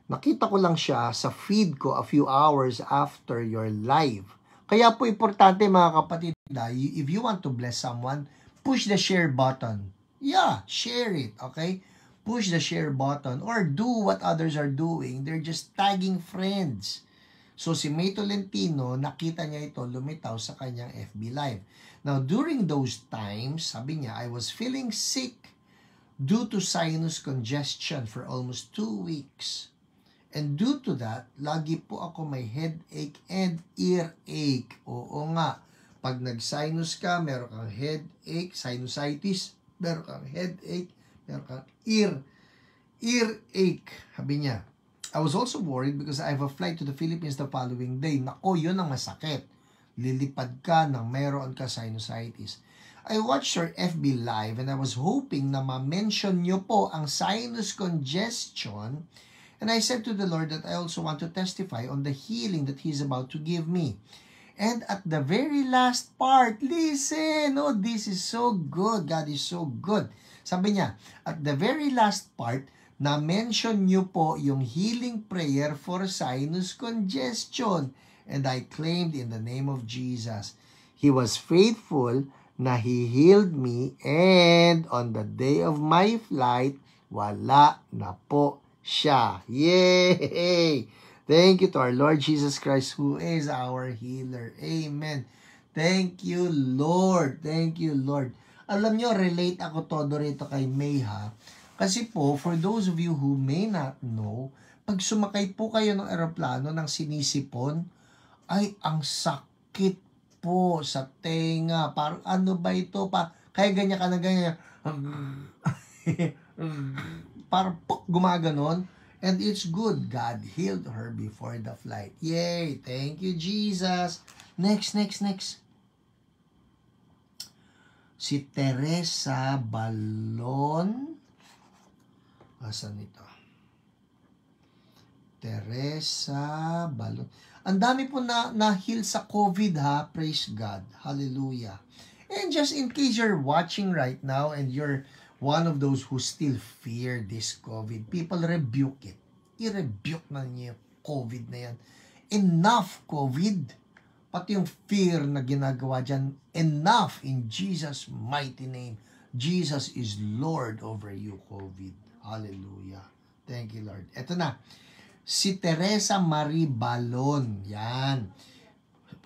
Nakita ko lang siya sa feed ko a few hours after your live. Kaya po importante mga kapatid, if you want to bless someone, push the share button. Yeah, share it, okay? Push the share button or do what others are doing. They're just tagging friends. So si May Tolentino, nakita niya ito, lumitaw sa kanyang FB Live. Now, during those times, sabi niya, I was feeling sick due to sinus congestion for almost 2 weeks. And due to that, lagi po ako may headache and earache. Oo nga, pag nag-sinus ka, meron kang headache, sinusitis, meron kang headache, meron kang earache. Sabi niya, I was also worried because I have a flight to the Philippines the following day. Nako, yun ang masakit. Lilipad ka nang mayroon ka sinusitis. I watched your FB Live and I was hoping na ma-mention nyo po ang sinus congestion, and I said to the Lord that I also want to testify on the healing that He's about to give me. And at the very last part, listen, oh, this is so good. God is so good. Sabi niya, at the very last part, na-mention nyo po yung healing prayer for sinus congestion. And I claimed in the name of Jesus. He was faithful na He healed me, and on the day of my flight, wala na po siya. Yay! Thank you to our Lord Jesus Christ who is our healer. Amen. Thank you, Lord. Thank you, Lord. Alam nyo, relate ako todo rito kay May, ha? Kasi po, for those of you who may not know, pag sumakay po kayo ng eroplano ng sinisipon, ay ang sakit po sa tenga. Parang ano ba ito? Kaya ganyan ka na ganyan. Parang gumaganon. And it's good. God healed her before the flight. Yay! Thank you, Jesus. Next. Si Teresa Balon. Asan ito? Teresa Balon. Ang dami po na-heal sa COVID, ha? Praise God. Hallelujah. And just in case you're watching right now and you're one of those who still fear this COVID, people rebuke it. I-rebuke na niyo yung COVID na yan. Enough, COVID. Pati yung fear na ginagawa dyan, enough in Jesus' mighty name. Jesus is Lord over you, COVID. Hallelujah. Thank you, Lord. Ito na. Si Teresa Marie Balon. Yan.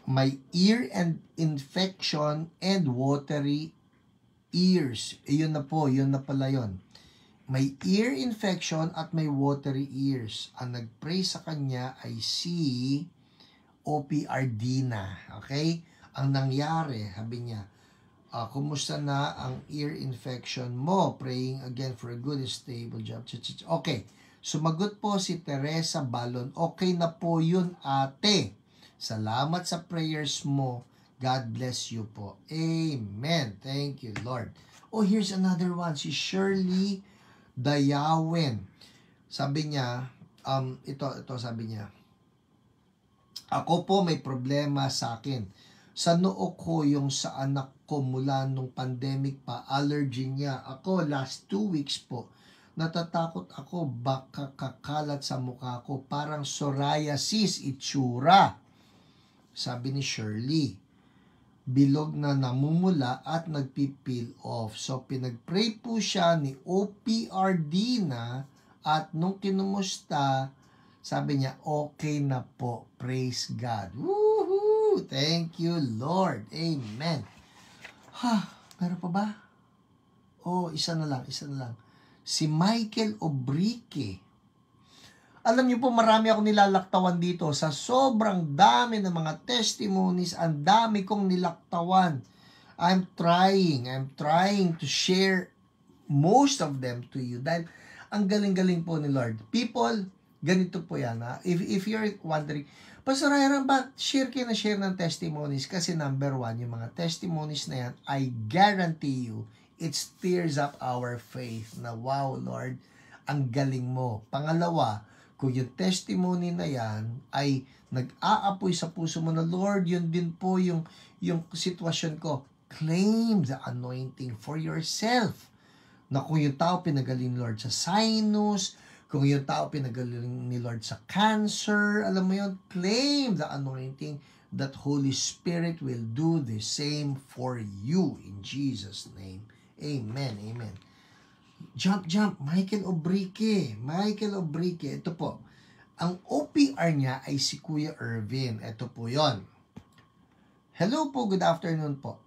May ear and infection and watery ears. Yun na po. Yun na pala yun. May ear infection at may watery ears. Ang nag-pray sa kanya ay si OP Ardina. Okay? Ang nangyari, sabi niya, kumusta na ang ear infection mo? Praying again for a good and stable job. Okay. Sumagot po si Teresa Balon. Okay na po yun, ate. Salamat sa prayers mo. God bless you po. Amen. Thank you, Lord. Oh, here's another one. Si Shirley Dayawen. Sabi niya, ito sabi niya, ako po may problema sa akin. Sa noo ko yung sa anak ko mula nung pandemic pa, allergy niya. Ako last 2 weeks po, natatakot ako baka kakalat sa mukha ko. Parang psoriasis itsura. Sabi ni Shirley. Bilog na namumula at nagpipeel off. So pinagpray po siya ni OPRD na at nung kinumusta, sabi niya, okay na po. Praise God. Woohoo! Thank you, Lord. Amen. Meron pa ba? Oh, isa na lang. Si Michael Obrique. Alam niyo po, marami akong nilalaktawan dito. Sa sobrang dami ng mga testimonies, ang dami kong nilaktawan. I'm trying to share most of them to you. Dahil ang galing-galing po ni Lord. People, ganito po yan. Ha? If you're wondering, Pastor Hiram, ba share kayo na share ng testimonies? Kasi number 1, yung mga testimonies na yan, I guarantee you, it stirs up our faith na, wow, Lord, ang galing mo. Pangalawa, kung yung testimony na yan ay nag-aapoy sa puso mo na, Lord, yun din po yung sitwasyon ko. Claim the anointing for yourself. Na kung yung tao pinagaling, Lord, sa sinus, kung yung tao pinagaling ni Lord sa cancer, alam mo yun, claim the anointing that Holy Spirit will do the same for you in Jesus' name. Amen, amen. Jump, Michael Obrique. Ito po. Ang OPR niya ay si Kuya Irvin. Ito po yon. Hello po, good afternoon po.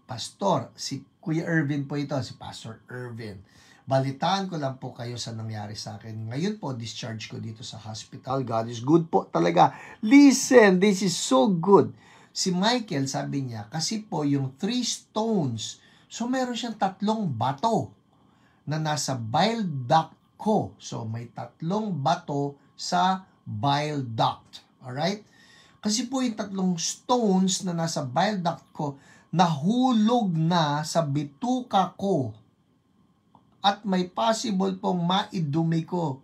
Pastor, si Kuya Irvin po ito, si Pastor Irvin. Balitaan ko lang po kayo sa nangyari sa akin. Ngayon po, discharge ko dito sa hospital. God is good po talaga. Listen, this is so good. Si Michael, sabi niya, kasi po yung 3 stones, so meron siyang 3 bato na nasa bile duct ko. So, may 3 bato sa bile duct. Alright? Kasi po yung 3 stones na nasa bile duct ko, nahulog na sa bituka ko. At may possible pong maidumi ko.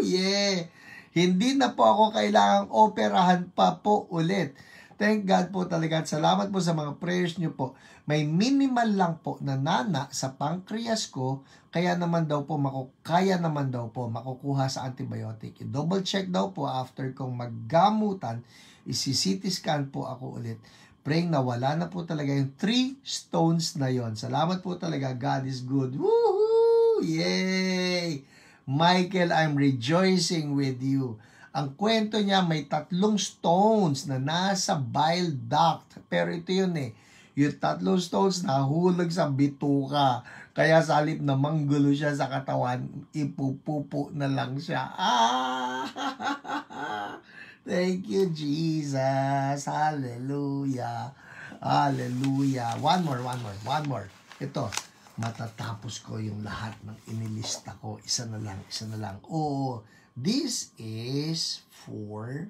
Yeah! Hindi na po ako kailangang operahan pa po ulit. Thank God po talaga at salamat po sa mga prayers niyo po. May minimal lang po na nana sa pancreas ko, kaya naman daw po makukuha sa antibiotic. I-double check daw po after kong maggamutan, isi-CT scan po ako ulit. Praying na wala na po talaga yung 3 stones na yon. Salamat po talaga. God is good. Woohoo! Yay! Michael, I'm rejoicing with you. Ang kwento niya, may 3 stones na nasa bile duct. Pero ito yun yung 3 stones nahulog sa bituka. Kaya sa halip na manggulo siya sa katawan, ipupupo na lang siya. Thank you, Jesus. Hallelujah. Hallelujah. One more. Ito, matatapos ko yung lahat ng inilista ko. Isa na lang. Oh, this is for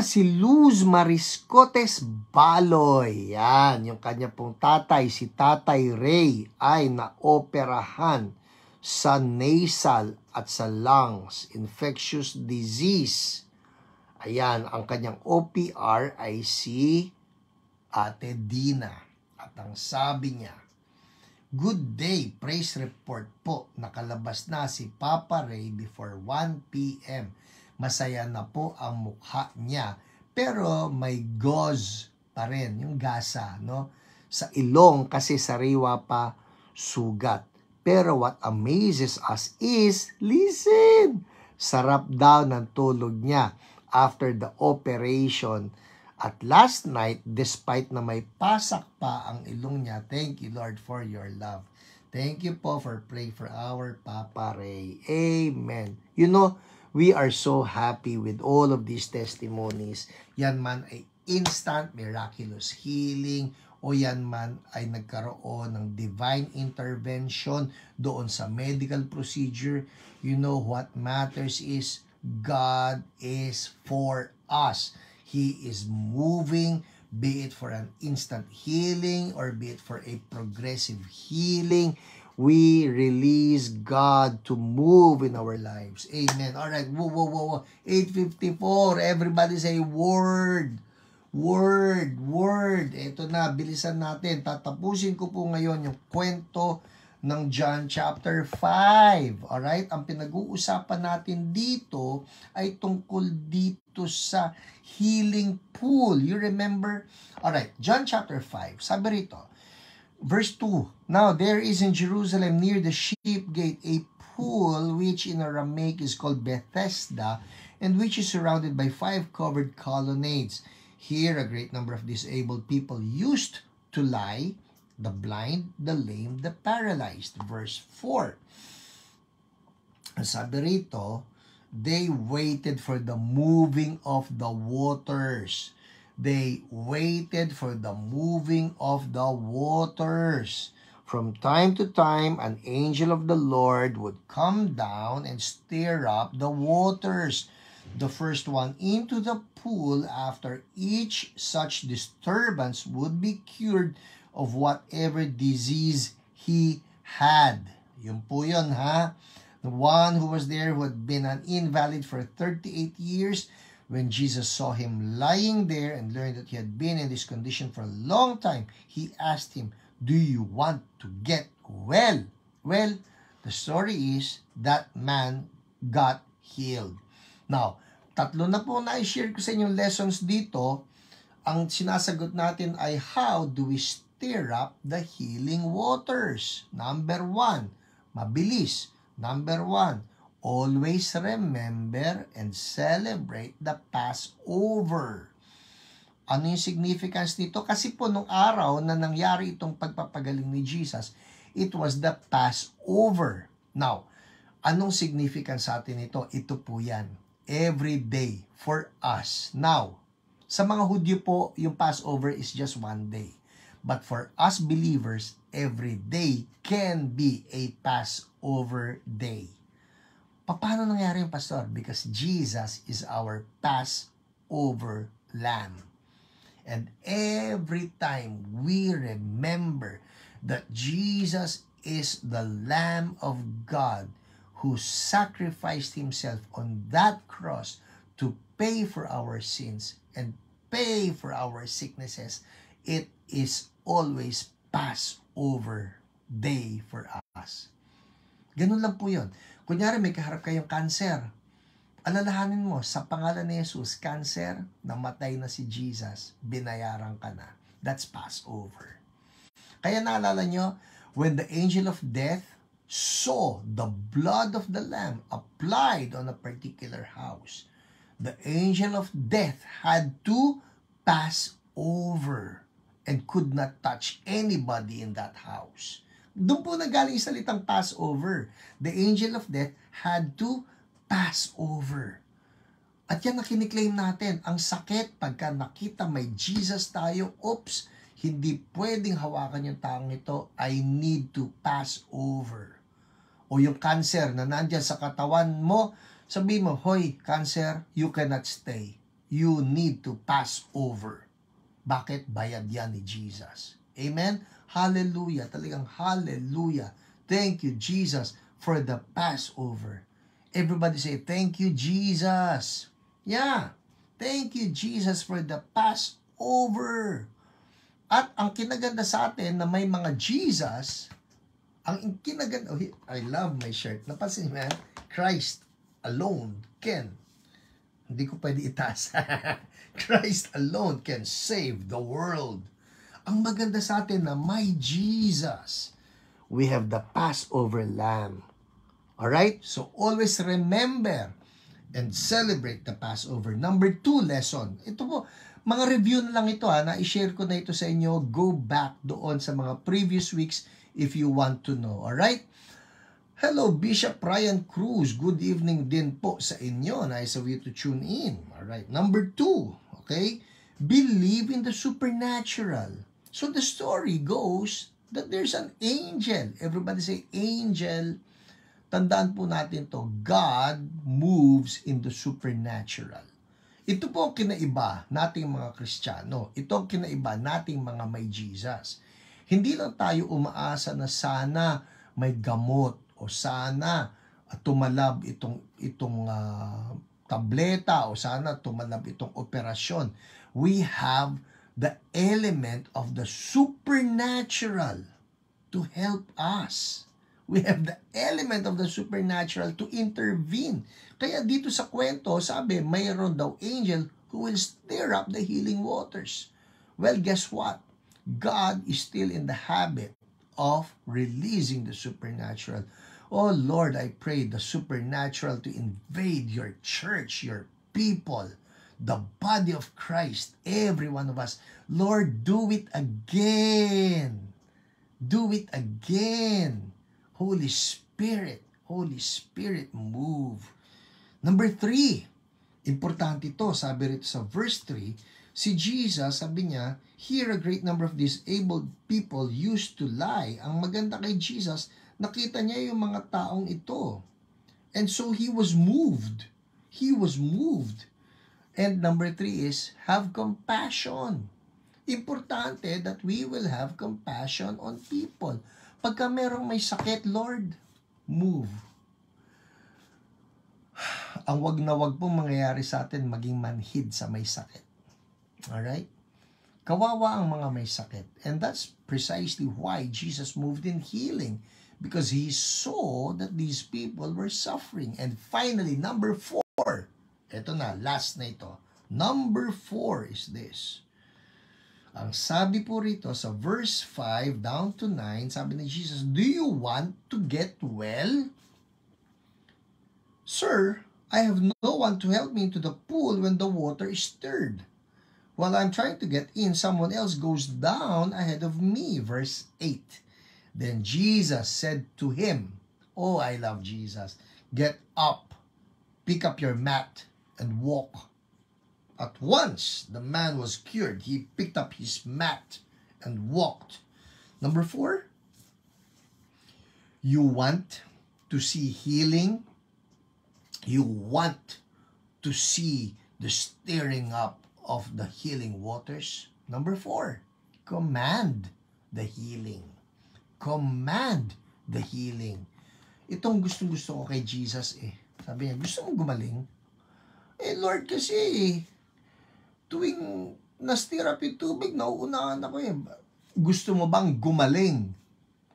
si Luz Mariscotes Baloy. Yan, yung kanya pong tatay, si Tatay Ray, ay naoperahan sa nasal at sa lungs, infectious disease. Ayan, ang kanyang OPR ay si Ate Dina. At ang sabi niya, good day, praise report po. Nakalabas na si Papa Ray before 1 p.m. Masaya na po ang mukha niya. Pero may gauze pa rin, yung gasa, no? Sa ilong kasi sariwa pa sugat. Pero what amazes us is, listen, sarap daw ng tulog niya after the operation. At last night, despite na may pasak pa ang ilong niya, thank you Lord for your love. Thank you po for praying for our Papa Ray. Amen. You know, we are so happy with all of these testimonies. Yan man ay instant miraculous healing, o yan man ay nagkaroon ng divine intervention doon sa medical procedure. You know what matters is God is for us. He is moving, be it for an instant healing or be it for a progressive healing. We release God to move in our lives. Amen. All right. 8:54. Everybody say word. Word. Ito na, bilisan natin. Tatapusin ko po ngayon yung kwento ng John chapter 5. Alright? Ang pinag-uusapan natin dito ay tungkol dito sa healing pool. You remember? Alright, John chapter 5. Sabi rito, verse 2, now there is in Jerusalem near the sheep gate a pool which in Aramaic is called Bethesda and which is surrounded by 5 covered colonnades. Here, a great number of disabled people used to lie, the blind, the lame, the paralyzed. Verse 4. Sabi rito, they waited for the moving of the waters. They waited for the moving of the waters. From time to time, an angel of the Lord would come down and stir up the waters. The first one into the pool after each such disturbance would be cured of whatever disease he had. Yun po yun, ha? The one who was there who had been an invalid for 38 years, when Jesus saw him lying there and learned that he had been in this condition for a long time, he asked him, do you want to get well? Well, the story is that man got healed. Now, 3 na po na i-share ko sa inyong lessons dito. Ang sinasagot natin ay how do we stir up the healing waters? Number 1, mabilis. Number 1, always remember and celebrate the Passover. Ano yung significance nito? Kasi po nung araw na nangyari itong pagpapagaling ni Jesus, it was the Passover. Now, anong significance sa atin ito? Ito po yan. Every day for us. Now, sa mga Hudyo po, yung Passover is just one day. But for us believers, every day can be a Passover day. Paano nangyari yung pastor? Because Jesus is our Passover Lamb. And every time we remember that Jesus is the Lamb of God who sacrificed himself on that cross to pay for our sins and pay for our sicknesses, it is always Passover day for us. Ganun lang po yun. Kunyari may kaharap kayong cancer, alalahanin mo, sa pangalan ni Jesus, cancer, namatay na si Jesus, binayaran ka na. That's Passover. Kaya naalala nyo, when the angel of death saw the blood of the lamb applied on a particular house, the angel of death had to pass over and could not touch anybody in that house. Doon po nagaling yung salitang Passover. The angel of death had to pass over. At yan na kiniklaim natin. Ang sakit, pagka nakita may Jesus tayo, oops, hindi pwedeng hawakan yung taong ito. I need to pass over. O yung cancer na nandyan sa katawan mo, sabi mo, hoy, cancer, you cannot stay. You need to pass over. Bakit? Bayad yan ni Jesus. Amen? Hallelujah. Talagang hallelujah. Thank you, Jesus, for the Passover. Everybody say, thank you, Jesus. Yeah. Thank you, Jesus, for the Passover. At ang kinaganda sa atin na may mga Jesus, ang kinaganda, oh, I love my shirt. Napansin mo yan? Christ alone can. Hindi ko pwede itaas. Christ alone can save the world. Ang maganda sa atin na may Jesus. We have the Passover Lamb. Alright? So always remember and celebrate the Passover. Number 2 lesson. Ito po, mga review na lang ito na-share ko na ito sa inyo. Go back doon sa mga previous weeks if you want to know. Alright? Hello, Bishop Ryan Cruz. Good evening din po sa inyo. Nice of you to tune in. Alright. Number 2. Okay? Believe in the supernatural. So the story goes that there's an angel. Everybody say angel. Tandaan po natin to. God moves in the supernatural. Ito po ang kinaiba nating mga Kristiyano. Ito ang kinaiba nating mga may Jesus. Hindi lang tayo umaasa na sana may gamot o sana tumalab itong tableta o sana tumalab itong operasyon. We have the element of the supernatural to help us. We have the element of the supernatural to intervene. Kaya dito sa kwento, sabi, mayroon daw angel who will stir up the healing waters. Well, guess what? God is still in the habit of releasing the supernatural. Oh Lord, I pray the supernatural to invade your church, your people, the body of Christ, every one of us. Lord, do it again. Do it again. Holy Spirit, move. Number 3, importante ito, sabi rito sa verse 3, si Jesus, sabi niya, here a great number of disabled people used to lie. Ang maganda kay Jesus, nakita niya yung mga taong ito. And so he was moved. He was moved. And number 3 is, have compassion. Importante that we will have compassion on people. Pagka merong may sakit, Lord, move. Ang wag na wag pong mangyayari sa atin, maging manhid sa may sakit. Alright? Kawawa ang mga may sakit. And that's precisely why Jesus moved in healing. Because He saw that these people were suffering. And finally, number 4. Ito na, last na ito. Number 4 is this. Ang sabi po rito sa verse 5 down to 9, sabi ni Jesus, do you want to get well? Sir, I have no one to help me into the pool when the water is stirred. While I'm trying to get in, someone else goes down ahead of me. Verse 8. Then Jesus said to him, oh, I love Jesus, get up, pick up your mat, and walk. At once, the man was cured. He picked up his mat and walked. Number 4, you want to see healing. You want to see the stirring up of the healing waters. Number 4, command the healing. Command the healing. Itong gusto ko kay Jesus eh. Sabi niya, gusto mo gumaling? Eh Lord kasi tuwing nastirap yung tubig, nauunahan ako eh. Gusto mo bang gumaling?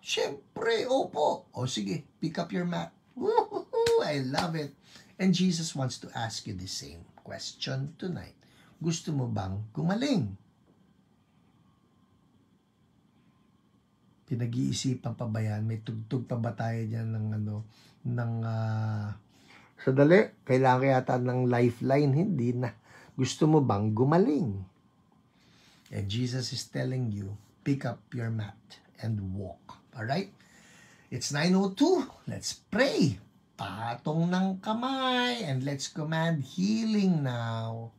Siyempre, opo. O sige, pick up your mat. Woohoo! I love it. And Jesus wants to ask you the same question tonight. Gusto mo bang gumaling? Pinag-iisipan pa ba yan? May tugtog pa ba tayo dyan sandali, kailangan yata ng lifeline, hindi na. Gusto mo bang gumaling? And Jesus is telling you, pick up your mat and walk. Alright? It's 9:02. Let's pray. Patong ng kamay and let's command healing now.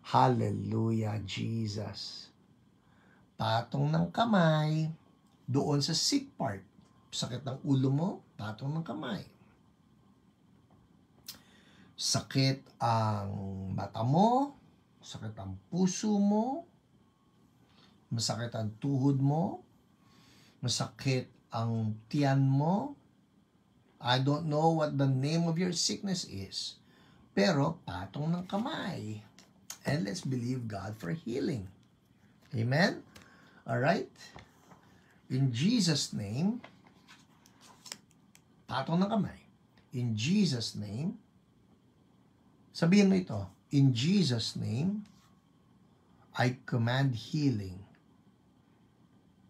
Hallelujah, Jesus. Patong ng kamay. Doon sa sick part, sakit ng ulo mo, patong ng kamay. Sakit ang mata mo, sakit ang puso mo, masakit ang tuhod mo, masakit ang tiyan mo. I don't know what the name of your sickness is, pero patong ng kamay. And let's believe God for healing. Amen? Alright? In Jesus' name, patong ng kamay. In Jesus' name, sabihin mo ito, in Jesus' name, I command healing.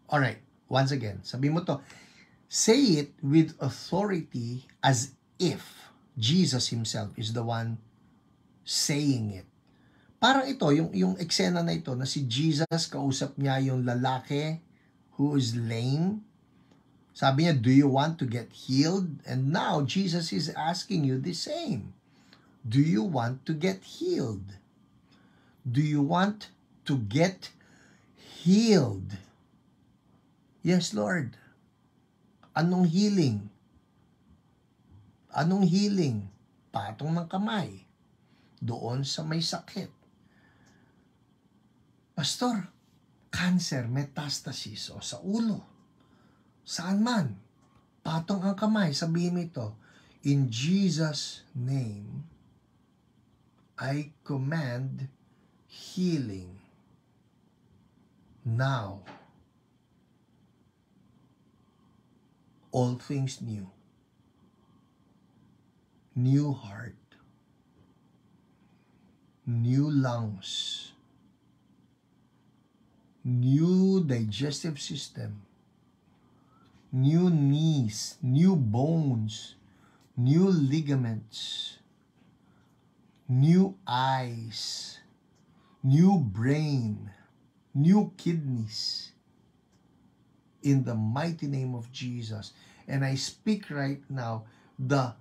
Alright, once again, sabihin mo to, say it with authority as if Jesus himself is the one saying it. Parang ito, yung eksena na ito, na si Jesus, kausap niya yung lalaki who is lame. Sabi niya, do you want to get healed? And now, Jesus is asking you the same. Do you want to get healed? Do you want to get healed? Yes, Lord. Anong healing? Anong healing? Patong ng kamay. Doon sa may sakit. Pastor, cancer, metastasis, o sa ulo. Saan man. Patong ang kamay. Sabihin mo ito, in Jesus' name, I command healing now. All things new. New heart. New lungs. New digestive system. New knees. New bones. New ligaments. New eyes. New brain. New kidneys. In the mighty name of Jesus. And I speak right now the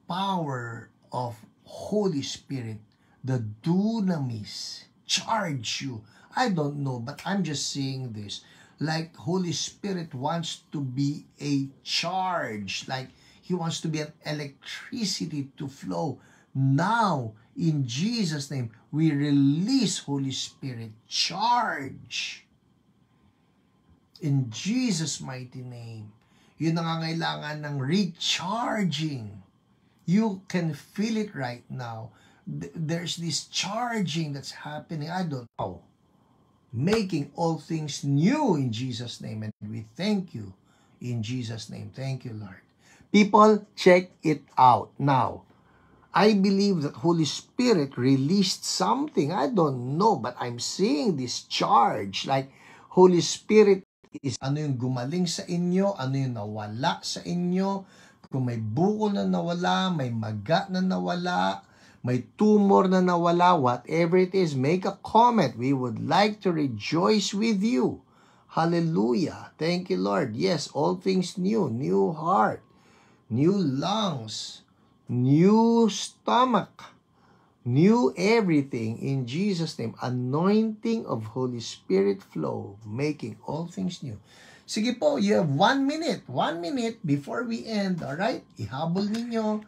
power of Holy Spirit, the dunamis, charge you. I don't know, but I'm just saying this. Like Holy Spirit wants to be a charge. Like He wants to be an electricity to flow. Now, in Jesus' name, we release Holy Spirit. Charge. In Jesus' mighty name. Yun nangangailangan ng recharging. You can feel it right now. There's this charging that's happening. I don't know. Making all things new in Jesus' name. And we thank you in Jesus' name. Thank you, Lord. People, check it out. Now, I believe that Holy Spirit released something. I don't know, but I'm seeing this charge. Like, Holy Spirit is ano yung gumaling sa inyo, ano yung nawala sa inyo. Kung may bukol na nawala, may maga na nawala, may tumor na nawala, whatever it is, make a comment. We would like to rejoice with you. Hallelujah. Thank you, Lord. Yes, all things new. New heart, new lungs, new stomach, New everything in Jesus' name. Anointing of Holy Spirit flow, making all things new. Sige po, you have 1 minute. 1 minute before we end. Alright? Ihabol ninyo.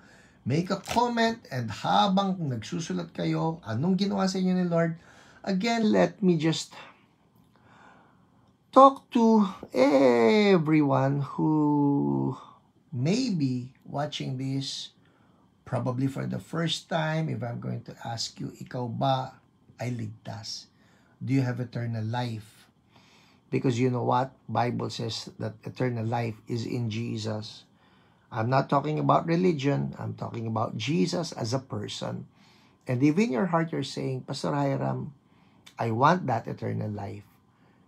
Make a comment. And habang nagsusulat kayo, anong ginawa sa inyo ni Lord? Again, let me just talk to everyone who may be watching this probably for the first time. If I'm going to ask you, ikaw ba ay ligtas? Do you have eternal life? Because you know what? Bible says that eternal life is in Jesus. I'm not talking about religion. I'm talking about Jesus as a person. And if in your heart you're saying, Pastor Hiram, I want that eternal life.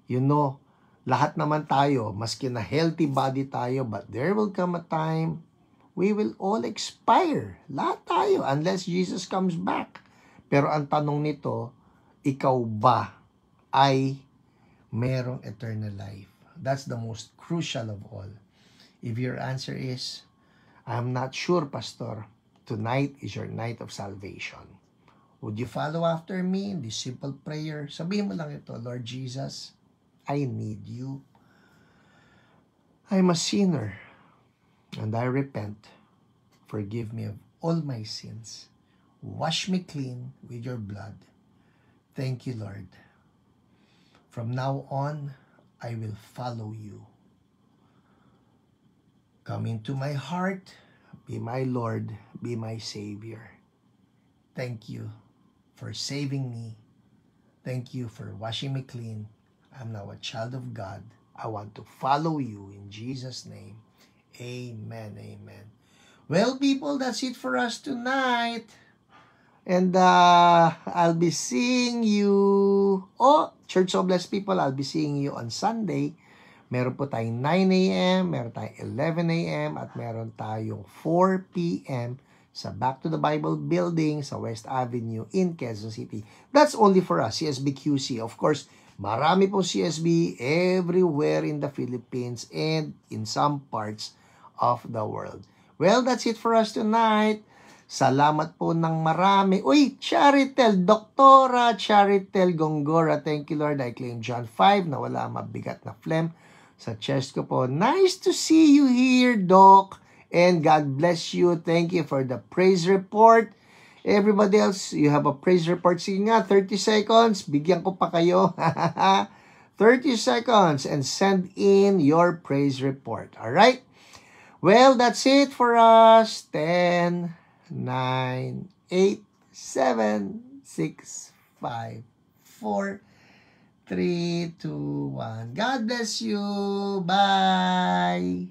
You know, lahat naman tayo, maski na healthy body tayo, but there will come a time we will all expire. Lahat tayo, unless Jesus comes back. Pero ang tanong nito, ikaw ba ay merong eternal life? That's the most crucial of all. If your answer is, I'm not sure, Pastor, tonight is your night of salvation. Would you follow after me in this simple prayer? Sabihin mo lang ito, Lord Jesus, I need you. I'm a sinner. And I repent. Forgive me of all my sins. Wash me clean with your blood. Thank you, Lord. From now on, I will follow you. Come into my heart. Be my Lord. Be my Savior. Thank you for saving me. Thank you for washing me clean. I'm now a child of God. I want to follow you in Jesus' name. Amen, amen. Well, people, that's it for us tonight. And I'll be seeing you. Church of Blessed People, I'll be seeing you on Sunday. Meron po tayong 9 a.m., meron tayong 11 a.m., at meron tayong 4 p.m. sa Back to the Bible building sa West Avenue in Quezon City. That's only for us, CSBQC. Of course, marami pong CSB everywhere in the Philippines and in some parts of the world. Well, that's it for us tonight. Salamat po ng marami. Uy, Charitel, Doktora Charitel Gongora. Thank you, Lord. I claim John 5 na wala mabigat na phlegm sa chest ko po. Nice to see you here, Doc. And God bless you. Thank you for the praise report. Everybody else, you have a praise report. Sige nga, 30 seconds. Bigyan ko pa kayo. 30 seconds and send in your praise report. Alright? Well, that's it for us. 10, 9, 8, 7, 6, 5, 4, 3, 2, 1. God bless you. Bye.